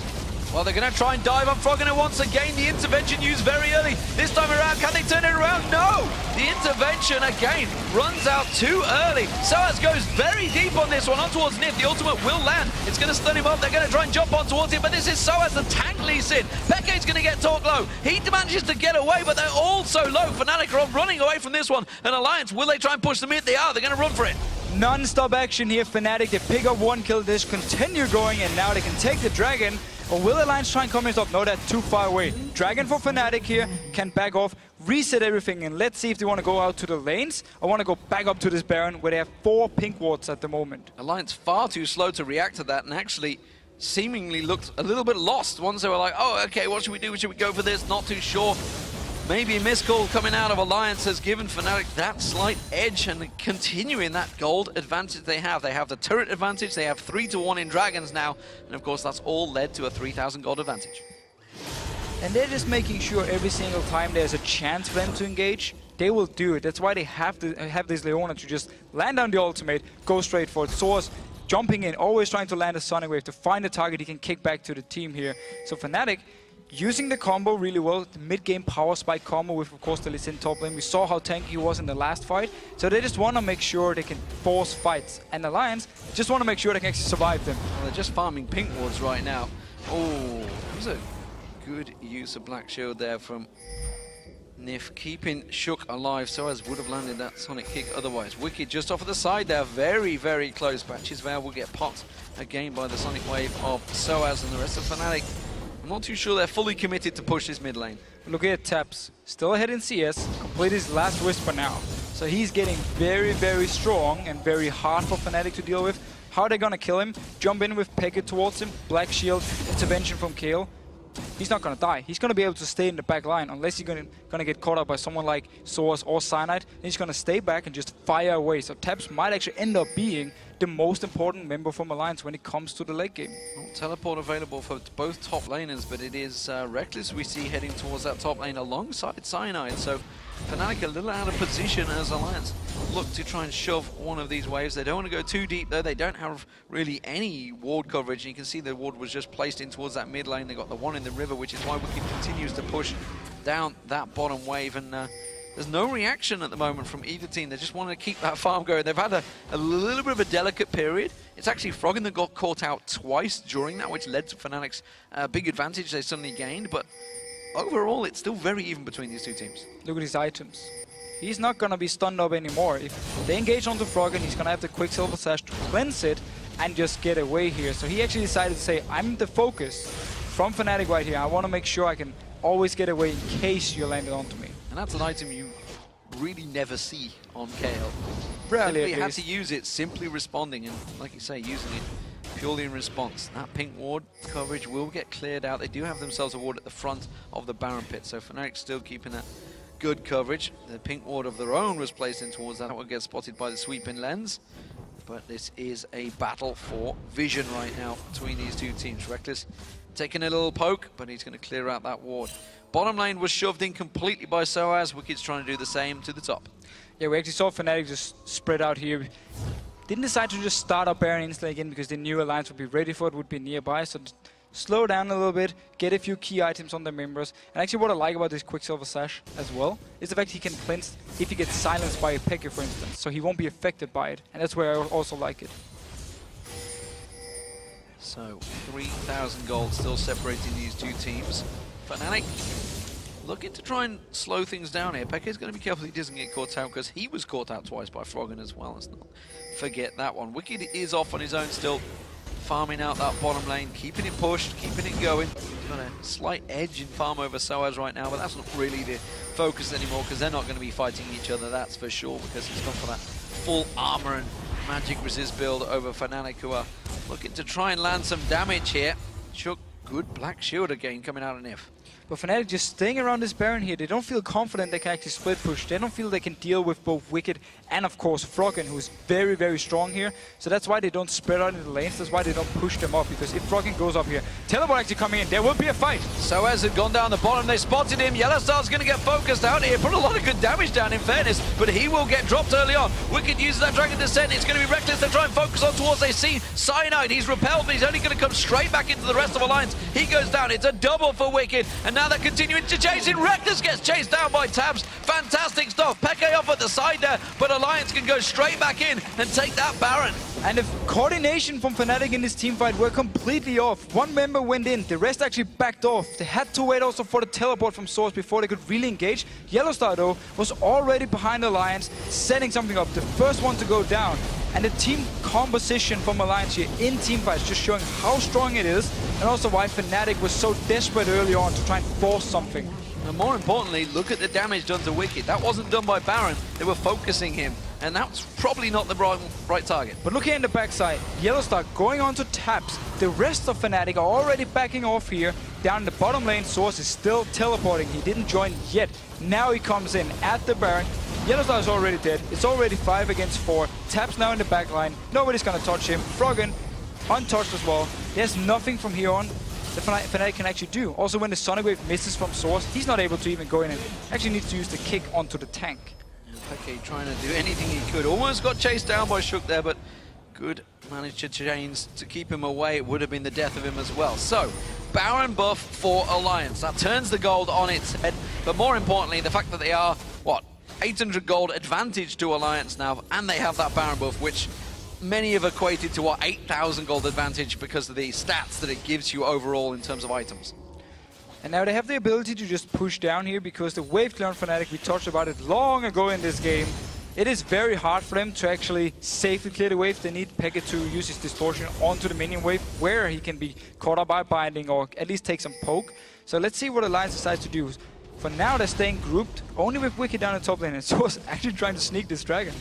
Well, they're going to try and dive on Froggen, and once again the intervention used very early. This time around, can they turn it around? No! The intervention again runs out too early. Soaz goes very deep on this one, on towards Nif. The ultimate will land. It's going to stun him up. They're going to try and jump on towards him, but this is Soaz. The tank leads in. Peke's going to get talked low. He manages to get away, but they're all so low. Fnatic are running away from this one. And Alliance, will they try and push them in? They are. They're going to run for it. Non-stop action here, Fnatic. They pick up 1 kill, they continue going, and now they can take the Dragon. Or will Alliance try and come in top? No, that's too far away. Dragon for Fnatic here can back off, reset everything, and let's see if they want to go out to the lanes or want to go back up to this Baron where they have 4 pink wards at the moment. Alliance far too slow to react to that, and actually seemingly looked a little bit lost once they were like, oh, okay, what should we do? Should we go for this? Not too sure. Maybe a miscall coming out of Alliance has given Fnatic that slight edge and continuing that gold advantage they have. They have the turret advantage, they have 3-1 in Dragons now, and of course that's all led to a 3,000 gold advantage. And they're just making sure every single time there's a chance for them to engage, they will do it. That's why they have this Leona to just land down the ultimate, go straight for it. Source jumping in, always trying to land a Sonic Wave to find a target he can kick back to the team here. So Fnatic using the combo really well, the mid-game power spike combo with, of course, the Lee Sin top lane. We saw how tanky he was in the last fight. So they just want to make sure they can force fights. And Alliance just want to make sure they can actually survive them. Well, they're just farming pink wards right now. Oh, that was a good use of Black Shield there from Nif, keeping Shook alive. Soaz would have landed that Sonic kick otherwise. Wicked just off of the side there, very close. Batches Veil will get popped again by the Sonic Wave of Soaz, and the rest of Fnatic I'm not too sure they're fully committed to push this mid lane. Look at Taps, still ahead in CS, completed his last Whisper now. So he's getting very, very strong and very hard for Fnatic to deal with. How are they gonna kill him? Jump in with Pekka towards him, Black Shield, intervention from Kayle. He's not gonna die. He's gonna be able to stay in the back line unless he's gonna get caught up by someone like Source or Cyanide. Then he's gonna stay back and just fire away. So Taps might actually end up being the most important member from Alliance when it comes to the late game. Well, teleport available for both top laners, but it is Reckless we see heading towards that top lane alongside Cyanide. So Fnatic a little out of position as Alliance look to try and shove one of these waves. They don't want to go too deep though. They don't have really any ward coverage. And you can see the ward was just placed in towards that mid lane. They got the one in the river, which is why Wicked continues to push down that bottom wave. And there's no reaction at the moment from either team. They just want to keep that farm going. They've had a little bit of a delicate period. It's actually Froggen that got caught out twice during that, which led to Fnatic's big advantage they suddenly gained. But overall, it's still very even between these two teams. Look at his items. He's not going to be stunned up anymore. If they engage onto Froggen, he's going to have the Quicksilver Sash to cleanse it and just get away here. So he actually decided to say, I'm the focus from Fnatic right here. I want to make sure I can always get away in case you landed onto me. And that's an item you really never see on Kayle. Rarely, simply had to use it, simply responding, and like you say, using it purely in response. That pink ward coverage will get cleared out. They do have themselves a ward at the front of the Baron pit, so Fnatic still keeping that good coverage. The pink ward of their own was placed in towards that. That will get spotted by the sweeping lens. But this is a battle for vision right now between these two teams. Reckless taking a little poke, but he's going to clear out that ward. Bottom lane was shoved in completely by Soaz. Wicked's trying to do the same to the top. Yeah, we actually saw Fnatic just spread out here. Didn't decide to just start up Baron instantly again because they knew Alliance would be ready for it, would be nearby. So slow down a little bit, get a few key items on their members. And actually what I like about this Quicksilver Sash as well is the fact he can cleanse if he gets silenced by a Pekka, for instance. So he won't be affected by it. And that's where I also like it. So 3,000 gold still separating these two teams. Fnatic looking to try and slow things down here. Pekka's going to be careful he doesn't get caught out because he was caught out twice by Froggen as well. Let's not forget that one. Wicked is off on his own still, farming out that bottom lane, keeping it pushed, keeping it going. He's got a slight edge in farm over Soaz right now, but that's not really the focus anymore because they're not going to be fighting each other, that's for sure, because he's gone for that full armor and magic resist build over Fnatic, who are looking to try and land some damage here. Shook, good Black Shield again coming out of Nif. But Fnatic just staying around this Baron here, they don't feel confident they can actually split push. They don't feel they can deal with both Wicked and, of course, Froggen, who's very, very strong here. So that's why they don't spread out in the lanes. That's why they don't push them up, because if Froggen goes up here, Teleport actually coming in, there will be a fight. Soaz had gone down the bottom, they spotted him. Yellowstar's going to get focused out here, put a lot of good damage down in fairness, but he will get dropped early on. Wicked uses that Dragon Descent, it's going to be Reckless to try and focus on towards. They see Cyanide, he's repelled, but he's only going to come straight back into the rest of Alliance. He goes down, it's a double for Wicked, and now they're continuing to chase in. Reckless gets chased down by Tabs. Fantastic stuff. Pekka off at the side there, but Alliance can go straight back in and take that Baron. And the coordination from Fnatic in this team fight were completely off. One member went in, the rest actually backed off. They had to wait also for the teleport from Source before they could really engage. Yellowstar, though, was already behind Alliance, setting something up, the first one to go down. And the team composition from Alliance here in team fights just showing how strong it is, and also why Fnatic was so desperate early on to try and force something. And more importantly, look at the damage done to Wicked. That wasn't done by Baron, they were focusing him, and that's probably not the right target. But look here in the backside, Yellowstar going on to Taps. The rest of Fnatic are already backing off here. Down in the bottom lane, Source is still teleporting. He didn't join yet. Now he comes in at the Baron. Yellowstar is already dead. It's already 5 against 4. Taps now in the back line. Nobody's gonna touch him. Froggen untouched as well. There's nothing from here on that Fnatic can actually do. Also, when the Sonic Wave misses from Source, he's not able to even go in and actually needs to use the kick onto the tank. Okay, trying to do anything he could. Almost got chased down by Shook there, but good managed to chains to keep him away. It would have been the death of him as well. So, Baron buff for Alliance. That turns the gold on its head. But more importantly, the fact that they are, what, 800 gold advantage to Alliance now, and they have that Baron buff, which many have equated to, what, 8,000 gold advantage because of the stats that it gives you overall in terms of items. And now they have the ability to just push down here because the wave clear on Fnatic, we talked about it long ago in this game, It is very hard for them to actually safely clear the wave. They need Pekka to use his distortion onto the minion wave where he can be caught up by binding or at least take some poke. So let's see what Alliance decides to do. For now, they're staying grouped, only with Wiki down the top lane, and Source actually trying to sneak this dragon.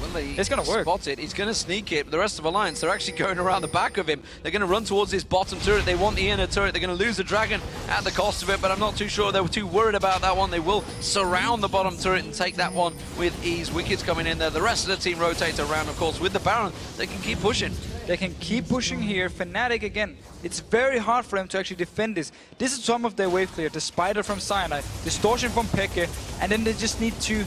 Well, it's going to work. Spot it. He's going to sneak it. The rest of Alliance, they're actually going around the back of him. They're going to run towards this bottom turret. They want the inner turret. They're going to lose the dragon at the cost of it, but I'm not too sure they were too worried about that one. They will surround the bottom turret and take that one with ease. Wicked's coming in there. The rest of the team rotates around, of course. With the Baron, they can keep pushing. They can keep pushing here. Fnatic again. It's very hard for them to actually defend this. This is some of their wave clear. The Spider from Cyanide, Distortion from Pekka, and then they just need to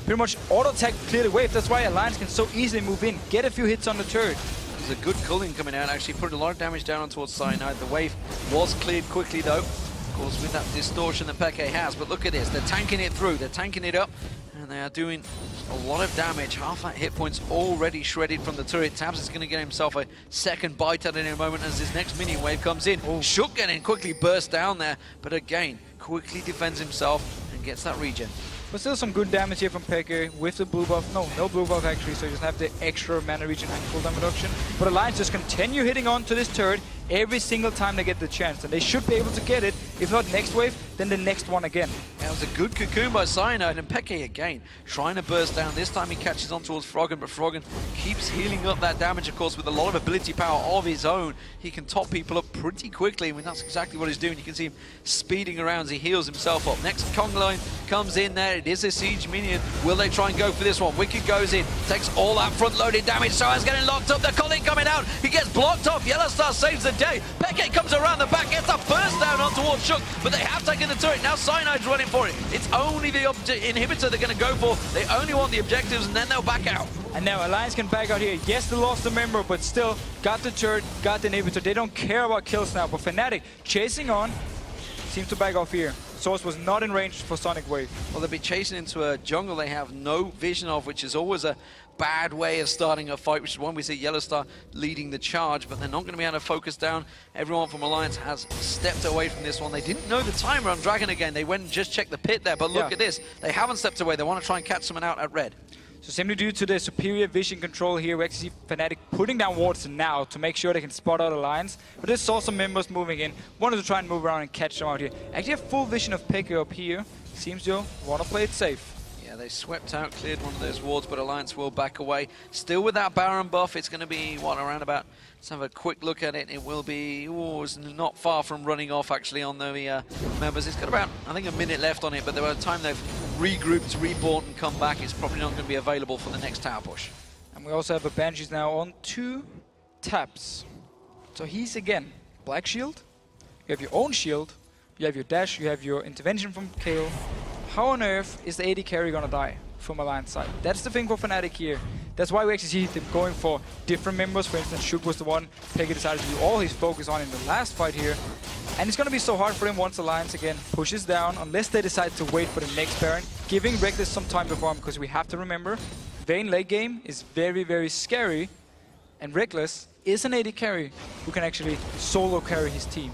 pretty much auto-attack clear the wave. That's why Alliance can so easily move in, get a few hits on the turret. There's a good culling coming out, actually putting a lot of damage down towards Cyanide. The wave was cleared quickly though, of course with that distortion that Pekka has. But look at this, they're tanking it through, they're tanking it up, and they are doing a lot of damage. Half that hit points already shredded from the turret. Tabs is going to get himself a second bite at it in a moment as his next minion wave comes in. Shook getting quickly burst down there, but again, quickly defends himself and gets that regen. But still some good damage here from Pekka with the blue buff. No blue buff actually, so he doesn't have the extra mana regen and cooldown reduction. But Alliance just continue hitting on to this turret every single time they get the chance. And they should be able to get it. If not next wave, then the next one again. That was a good cocoon by Cyanide, and Pekka again trying to burst down. This time he catches on towards Froggen, but Froggen keeps healing up that damage, of course, with a lot of ability power of his own. He can top people up pretty quickly. I mean, that's exactly what he's doing. You can see him speeding around as he heals himself up. Next Kong line comes in there. It is a siege minion. Will they try and go for this one? Wicked goes in, takes all that front-loaded damage. Soa's getting locked up. The Colin coming out. He gets blocked off. Yellowstar saves the day. Pekka comes around the back, gets a burst down on towards Shook, but they have taken the turret. Now Cyanide's running for it. It's only the inhibitor they're going to go for. They only want the objectives, and then they'll back out. And now Alliance can back out here. Yes, they lost the member, but still got the turret, got the inhibitor. They don't care about kills now, but Fnatic chasing on, seems to back off here. Source was not in range for Sonic Wave. Well, they'll be chasing into a jungle they have no vision of, which is always a bad way of starting a fight, which is one we see Yellowstar leading the charge, but they're not going to be able to focus down. Everyone from Alliance has stepped away from this one. They didn't know the timer on Dragon again. They went and just checked the pit there, but look at this. They haven't stepped away. They want to try and catch someone out at red. So simply due to the superior vision control here, we actually see Fnatic putting down wards now to make sure they can spot out Alliance. But they saw some members moving in, wanted to try and move around and catch them out here. Actually have full vision of Pekka up here. Seems to want to play it safe. Yeah, they swept out, cleared one of those wards, but Alliance will back away. Still with that Baron buff, it's going to be, what, around about, let's have a quick look at it. It will be, it's not far from running off, actually, on the members. It's got about, I think, a minute left on it, but by the time they've regrouped, reborn, and come back, it's probably not going to be available for the next tower push. And we also have a Banshees now on 2 taps. So he's, again, Black Shield. You have your own shield, you have your dash, you have your intervention from Kayle. How on earth is the AD carry gonna die from Alliance side? That's the thing for Fnatic here. That's why we actually see them going for different members. For instance, Shook was the one Pekka decided to do all his focus on in the last fight here. And it's gonna be so hard for him once Alliance again pushes down, unless they decide to wait for the next Baron, giving Reckless some time before him, because we have to remember, Vayne late game is very, very scary, and Reckless is an AD carry who can actually solo carry his team.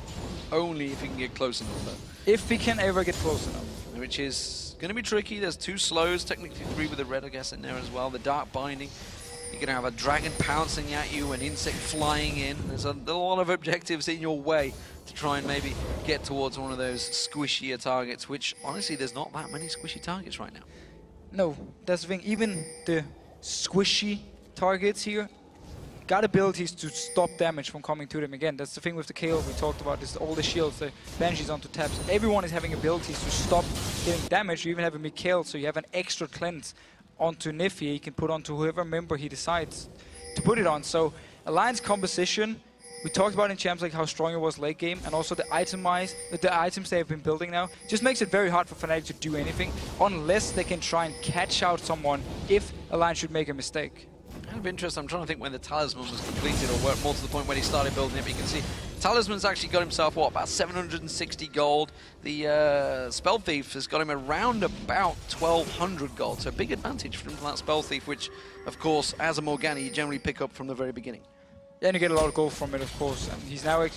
Only if he can get close enough, though. If he can ever get close enough. Which is going to be tricky. There's 2 slows, technically 3 with the red, I guess, in there as well. The dark binding. You're going to have a dragon pouncing at you, an insect flying in. There's a lot of objectives in your way to try and maybe get towards one of those squishier targets, which, honestly, there's not that many squishy targets right now. No, that's the thing. Even the squishy targets here got abilities to stop damage from coming to them again. That's the thing with the Kayle we talked about, is all the shields, the Banshees onto taps. Everyone is having abilities to stop getting damage. You even have a Mikael, so you have an extra cleanse onto Nifty. He can put onto whoever member he decides to put it on. So Alliance composition, we talked about in Champs League how strong it was late game, and also the items they have been building now just makes it very hard for Fnatic to do anything unless they can try and catch out someone if Alliance should make a mistake. Out of interest, I'm trying to think when the Talisman was completed, or more to the point when he started building it. But you can see Talisman's actually got himself, what, about 760 gold. The Spell Thief has got him around about 1,200 gold. So a big advantage from that Spell Thief, which, of course, as a Morgana, you generally pick up from the very beginning. Yeah, and you get a lot of gold from it, of course. And he's now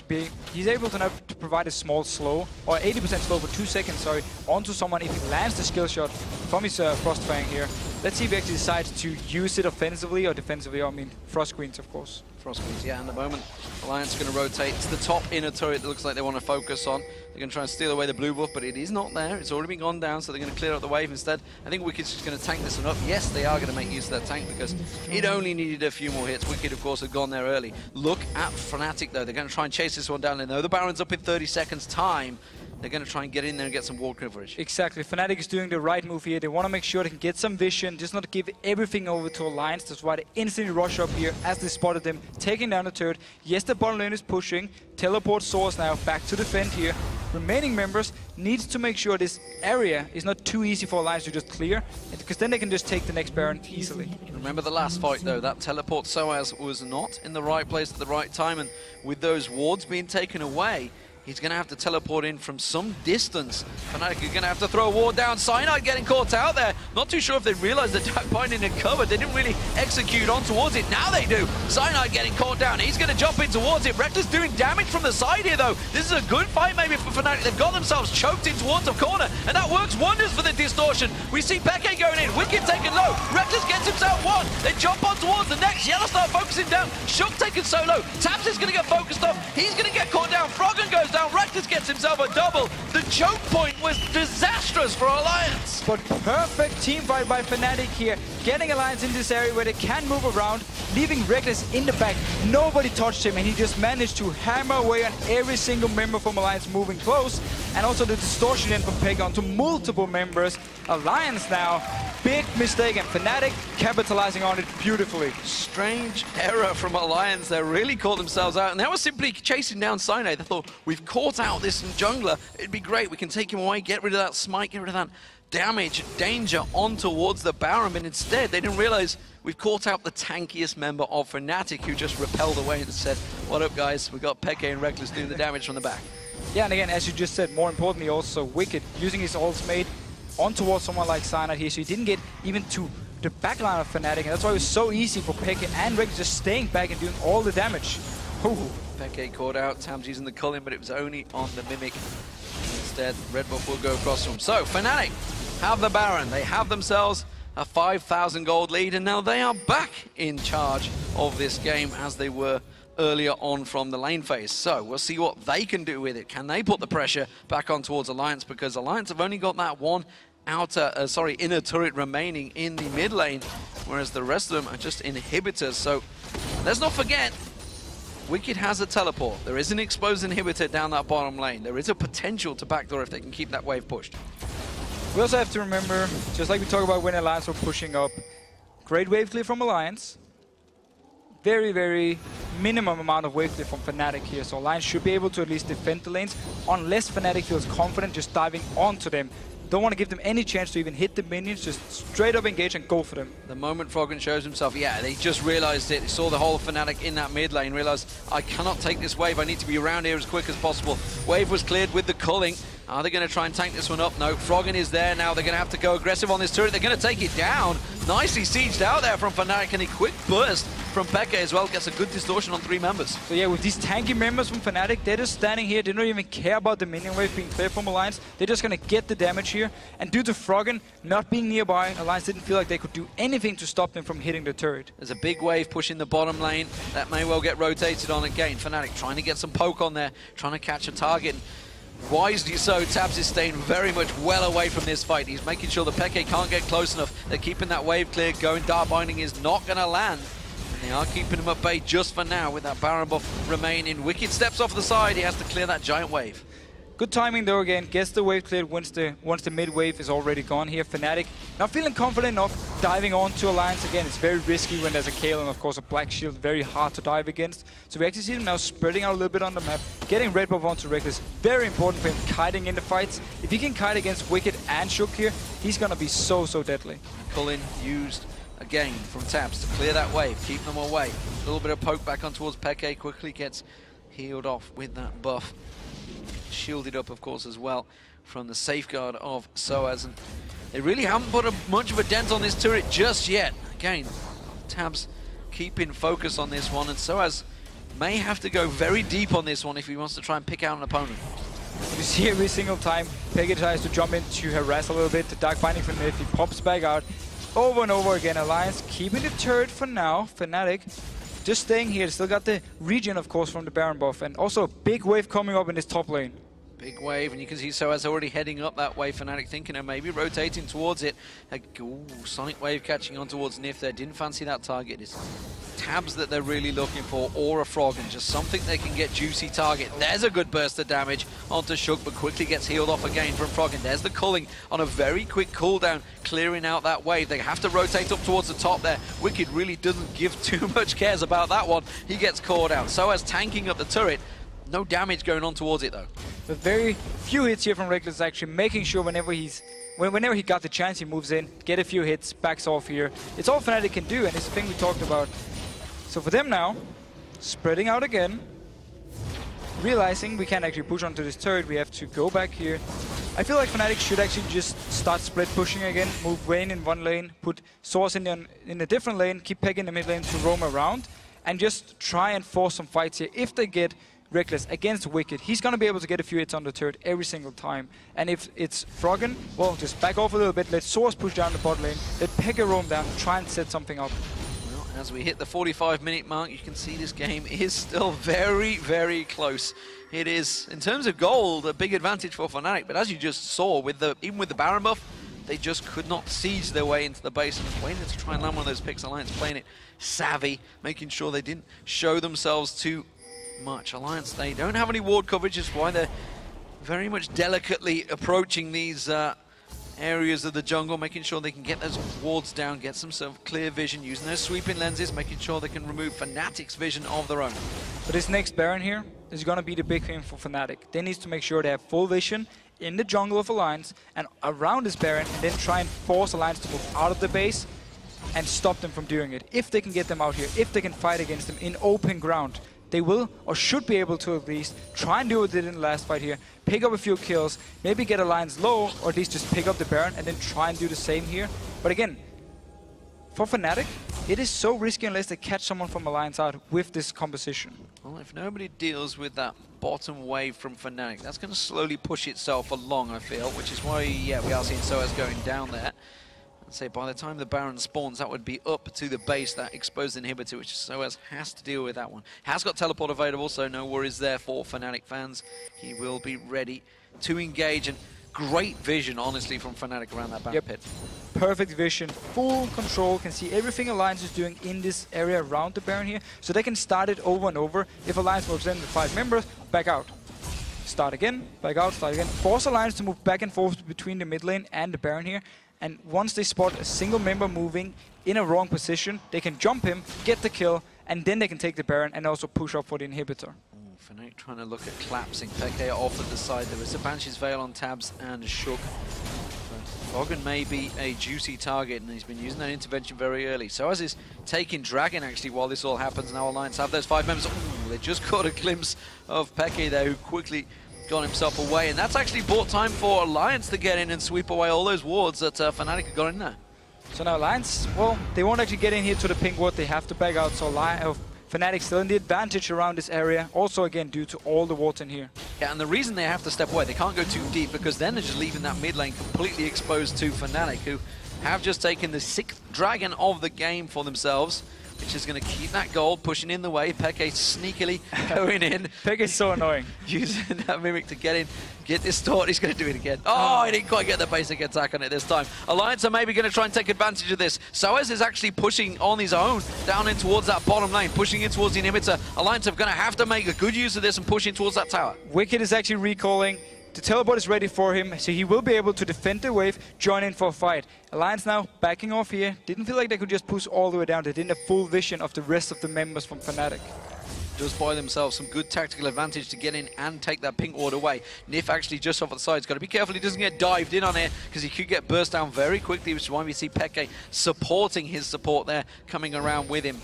he's able to now provide a small slow, or 80% slow for 2 seconds, sorry, onto someone if he lands the skill shot from his Frostfang here. Let's see if he actually decides to use it offensively or defensively. I mean, Frost Queens, of course. Frost Queens, yeah, in the moment. Alliance is going to rotate to the top inner turret that looks like they want to focus on. They're going to try and steal away the blue buff, but it is not there. It's already been gone down, so they're going to clear out the wave instead. I think Wicked's just going to tank this one up. Yes, they are going to make use of that tank because it only needed a few more hits. Wicked, of course, had gone there early. Look at Fnatic, though. They're going to try and chase this one down. They know the Baron's up in 30 seconds' time. They're going to try and get in there and get some wall coverage. Exactly. Fnatic is doing the right move here. They want to make sure they can get some vision, just not give everything over to Alliance. That's why they instantly rush up here as they spotted them, taking down the turret. Yes, the bottom lane is pushing. Teleport Source now back to defend here. Remaining members needs to make sure this area is not too easy for Alliance to just clear, because then they can just take the next Baron easily. Remember the last fight, though. That teleport Soaz was not in the right place at the right time, and with those wards being taken away, he's going to have to teleport in from some distance. Fnatic are going to have to throw a ward down. Cyanide getting caught out there. Not too sure if they realized the Dark Binding had covered. They didn't really execute on towards it. Now they do. Cyanide getting caught down. He's going to jump in towards it. Reckless doing damage from the side here, though. This is a good fight maybe for Fnatic. They've got themselves choked in towards the corner, and that works wonders for the distortion. We see Peke going in. Wicked taken low. Reckless gets himself one. They jump on towards the next. Yellow start focusing down. Shook taken solo. Tabs is going to get focused off. He's going to get caught down. Froggen goes down. Reckless gets himself a double. The choke point was disastrous for Alliance. But perfect team fight by Fnatic here, getting Alliance in this area where they can move around, leaving Reckless in the back. Nobody touched him, and he just managed to hammer away on every single member from Alliance moving close, and also the distortion in from Peg onto multiple members. Alliance now, big mistake, and Fnatic capitalizing on it beautifully. Strange error from Alliance. They really caught themselves out, and they were simply chasing down Cyanide. They thought, we've caught out this jungler. It'd be great. We can take him away, get rid of that smite, get rid of that damage, danger on towards the Baron, but instead they didn't realize we've caught out the tankiest member of Fnatic, who just repelled away and said, what up guys, we got Peke and Reckless doing the damage from the back. Yeah, and again, as you just said, more importantly also Wicked using his ultimate on towards someone like Cyanide here, so he didn't get even to the backline of Fnatic, and that's why it was so easy for Peke and Reckless just staying back and doing all the damage. Ooh. Peke caught out, Tam's using the culling, but it was only on the Mimic. Instead, Red Buff will go across from. So, Fnatic have the Baron. They have themselves a 5,000 gold lead, and now they are back in charge of this game as they were earlier on from the lane phase. So, we'll see what they can do with it. Can they put the pressure back on towards Alliance? Because Alliance have only got that one inner turret remaining in the mid lane, whereas the rest of them are just inhibitors. So, let's not forget, Wicked has a teleport. There is an exposed inhibitor down that bottom lane. There is a potential to backdoor if they can keep that wave pushed. We also have to remember, just like we talked about when Alliance were pushing up, great wave clear from Alliance. Very, very minimum amount of wave clear from Fnatic here. So Alliance should be able to at least defend the lanes, unless Fnatic feels confident just diving onto them. Don't want to give them any chance to even hit the minions, just straight up engage and go for them. The moment Froggen shows himself, yeah, they just realized it. They saw the whole Fnatic in that mid lane, realized, I cannot take this wave, I need to be around here as quick as possible. Wave was cleared with the culling. Are they going to try and tank this one up? No, Froggen is there now. They're going to have to go aggressive on this turret. They're going to take it down. Nicely sieged out there from Fnatic, and a quick burst from Peke as well. Gets a good distortion on 3 members. So yeah, with these tanky members from Fnatic, they're just standing here. They don't even care about the minion wave being cleared from Alliance. They're just going to get the damage here. And due to Froggen not being nearby, Alliance didn't feel like they could do anything to stop them from hitting the turret. There's a big wave pushing the bottom lane. That may well get rotated on again. Fnatic trying to get some poke on there, trying to catch a target. Wisely so, Tabs is staying very much well away from this fight. He's making sure the Peke can't get close enough. They're keeping that wave clear going. Dark Binding is not going to land. And they are keeping him at bay just for now with that Baron buff remaining. Wicked steps off the side. He has to clear that giant wave. Good timing though again, gets the wave cleared once the mid wave is already gone here. Fnatic not feeling confident enough diving onto Alliance again. It's very risky when there's a Kayle and of course a Black Shield, very hard to dive against. So we actually see them now spreading out a little bit on the map, getting red buff onto Reckless. Very important for him kiting in the fights. If he can kite against Wicked and Shook here, he's gonna be so deadly. Culling used again from Tabs to clear that wave, keep them away. A little bit of poke back on towards Peke, quickly gets healed off with that buff. Shielded up, of course, as well from the safeguard of Soaz. And they really haven't put much of a dent on this turret just yet. Again, Tabs keeping focus on this one, and Soaz may have to go very deep on this one if he wants to try and pick out an opponent. You see every single time Peggy tries to jump in to harass a little bit. The Dark Binding from Nif, he pops back out. Over and over again, Alliance keeping the turret for now. Fnatic just staying here. Still got the regen, of course, from the Baron buff. And also a big wave coming up in this top lane. Big wave, and you can see Soaz already heading up that way. Fnatic thinking of maybe rotating towards it. Ooh, Sonic Wave catching on towards Nif there. Didn't fancy that target. It's tabs that they're really looking for, or a frog, and just something they can get juicy target. There's a good burst of damage onto Shook, but quickly gets healed off again from Frog. And there's the culling on a very quick cooldown, clearing out that wave. They have to rotate up towards the top there. Wicked really doesn't give too much cares about that one. He gets caught out. Soaz tanking up the turret. No damage going on towards it though. But very few hits here from Reckless, actually making sure whenever he got the chance, he moves in, get a few hits, backs off here. It's all Fnatic can do, and it's the thing we talked about. So for them now, spreading out again, realizing we can't actually push onto this turret, we have to go back here. I feel like Fnatic should actually just start spread pushing again, move Vayne in one lane, put Source in a different lane, keep Peg in the mid lane to roam around, and just try and force some fights here. If they get Reckless against Wicked, he's going to be able to get a few hits on the turret every single time. And if it's Froggen, well, just back off a little bit, let Source push down the bot lane, let Pekka roam down, try and set something up. Well, as we hit the 45-minute mark, you can see this game is still very, very close. It is, in terms of gold, a big advantage for Fnatic, but as you just saw, even with the Baron buff, they just could not siege their way into the base, and waiting to try and land one of those picks. Alliance playing it savvy, making sure they didn't show themselves too much. Alliance, they don't have any ward coverage, is why they're very much delicately approaching these areas of the jungle, making sure they can get those wards down, get some sort of clear vision, using those sweeping lenses, making sure they can remove Fnatic's vision of their own. But this next Baron here is going to be the big thing for Fnatic. They need to make sure they have full vision in the jungle of Alliance and around this Baron, and then try and force Alliance to move out of the base and stop them from doing it. If they can get them out here, if they can fight against them in open ground, they will, or should be able to at least, try and do what they did in the last fight here. Pick up a few kills, maybe get Alliance low, or at least just pick up the Baron and then try and do the same here. But again, for Fnatic, it is so risky unless they catch someone from Alliance out with this composition. Well, if nobody deals with that bottom wave from Fnatic, that's going to slowly push itself along, I feel, which is why, yeah, we are seeing Soaz going down there. Say by the time the Baron spawns, that would be up to the base, that exposed inhibitor, which Soaz has to deal with that one. Has got teleport available, so no worries there for Fnatic fans. He will be ready to engage, and great vision, honestly, from Fnatic around that Baron pit. Perfect vision, full control, can see everything Alliance is doing in this area around the Baron here, so they can start it over and over. If Alliance moves in with 5 members, back out. Start again, back out, start again. Force Alliance to move back and forth between the mid lane and the Baron here. And once they spot a single member moving in a wrong position, they can jump him, get the kill, and then they can take the Baron and also push up for the inhibitor. Fnatic trying to look at collapsing Peke off at the side. There is a Banshee's Veil on tabs and Shook. Froggen may be a juicy target, and he's been using that intervention very early. So as is taking Dragon, actually, while this all happens. Now Alliance have those 5 members. Ooh, they just caught a glimpse of Peke there, who quickly got himself away, and that's actually bought time for Alliance to get in and sweep away all those wards that Fnatic have got in there. So now Alliance, well, they won't actually get in here to the pink ward, they have to back out, so Fnatic still in the advantage around this area, also again due to all the wards in here. Yeah, and the reason they have to step away, they can't go too deep, because then they're just leaving that mid lane completely exposed to Fnatic, who have just taken the 6th Dragon of the game for themselves, which is going to keep that gold, pushing in the way. Peke sneakily going in. Peke is so annoying. Using that Mimic to get in, get distorted. He's going to do it again. Oh, he didn't quite get the basic attack on it this time. Alliance are maybe going to try and take advantage of this. Soaz is actually pushing on his own down in towards that bottom lane, pushing in towards the inhibitor. Alliance are going to have to make a good use of this and push in towards that tower. Wicked is actually recalling. The teleport is ready for him, so he will be able to defend the wave, join in for a fight. Alliance now backing off here. Didn't feel like they could just push all the way down. They didn't have full vision of the rest of the members from Fnatic. Does buy themselves some good tactical advantage to get in and take that pink ward away. Nif actually just off the side. He's got to be careful he doesn't get dived in on it, because he could get burst down very quickly, which is why we see Peke supporting his support there, coming around with him.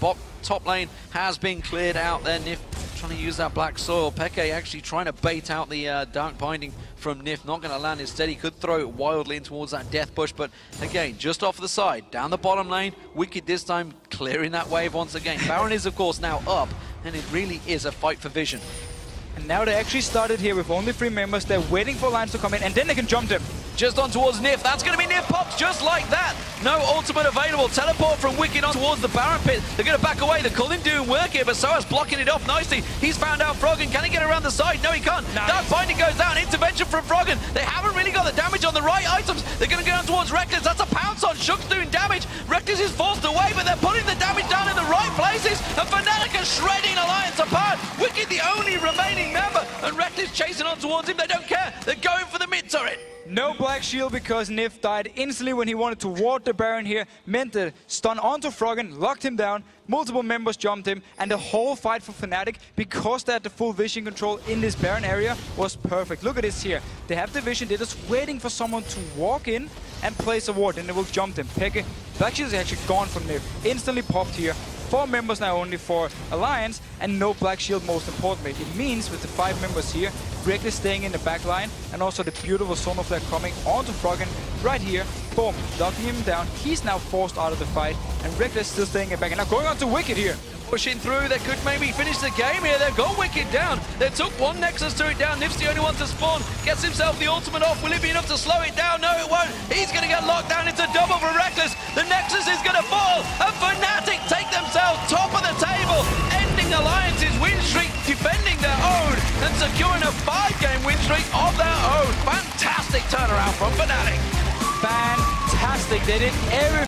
Top lane has been cleared out there. Nif trying to use that black soil. Peke actually trying to bait out the dark binding from Nif. Not going to land. Instead, he could throw it wildly in towards that death bush, but again, just off the side, down the bottom lane. Wicked this time clearing that wave once again. Baron is, of course, now up, and it really is a fight for vision. And now they actually started here with only 3 members. They're waiting for Lions to come in, and then they can jump them. Just on towards Nif. That's going to be Nif pops just like that. No ultimate available. Teleport from Wicked on towards the Baron pit. They're going to back away. The Cullen doing work here, but Soas blocking it off nicely. He's found out Froggen. Can he get around the side? No, he can't. Nice. Dark Binding goes down. Intervention from Froggen. They haven't really got the damage on the right items. They're going to go down towards Reckless. That's a pounce on. Shook's doing damage. Reckless is forced away, but they're putting the damage down in the right places. And Fnatic are shredding Alliance apart. Wicked the only remaining member. And Reckless chasing on towards him. They don't care. They're going for the mid turret. No Black Shield because Nif died instantly when he wanted to ward the Baron here. Meant the stun onto Froggen, locked him down. Multiple members jumped him, and the whole fight for Fnatic, because they had the full vision control in this Baron area, was perfect. Look at this here. They have the vision, they're just waiting for someone to walk in and place a ward, and they will jump them. Peke, Black Shield is actually gone from Nif. Instantly popped here. 4 members now only for Alliance, and no Black Shield most importantly. It means with the 5 members here, Reckless staying in the back line, and also the beautiful Sonar Flare coming onto Froggen right here. Boom, locking him down. He's now forced out of the fight, and Reckless still staying in back. And now going on to Wicked here. Pushing through, they could maybe finish the game here. They've got Wicked down. They took one Nexus turret down. Nif's the only one to spawn. Gets himself the ultimate off. Will it be enough to slow it down? No, it won't. He's going to get locked down. It's a double for Reckless. The Nexus is going to fall. And Fnatic take themselves top of the table, ending Alliance's win streak, defending their own, and securing a 5-game win streak of their own. Fantastic turnaround from Fnatic. Fantastic. They did everything.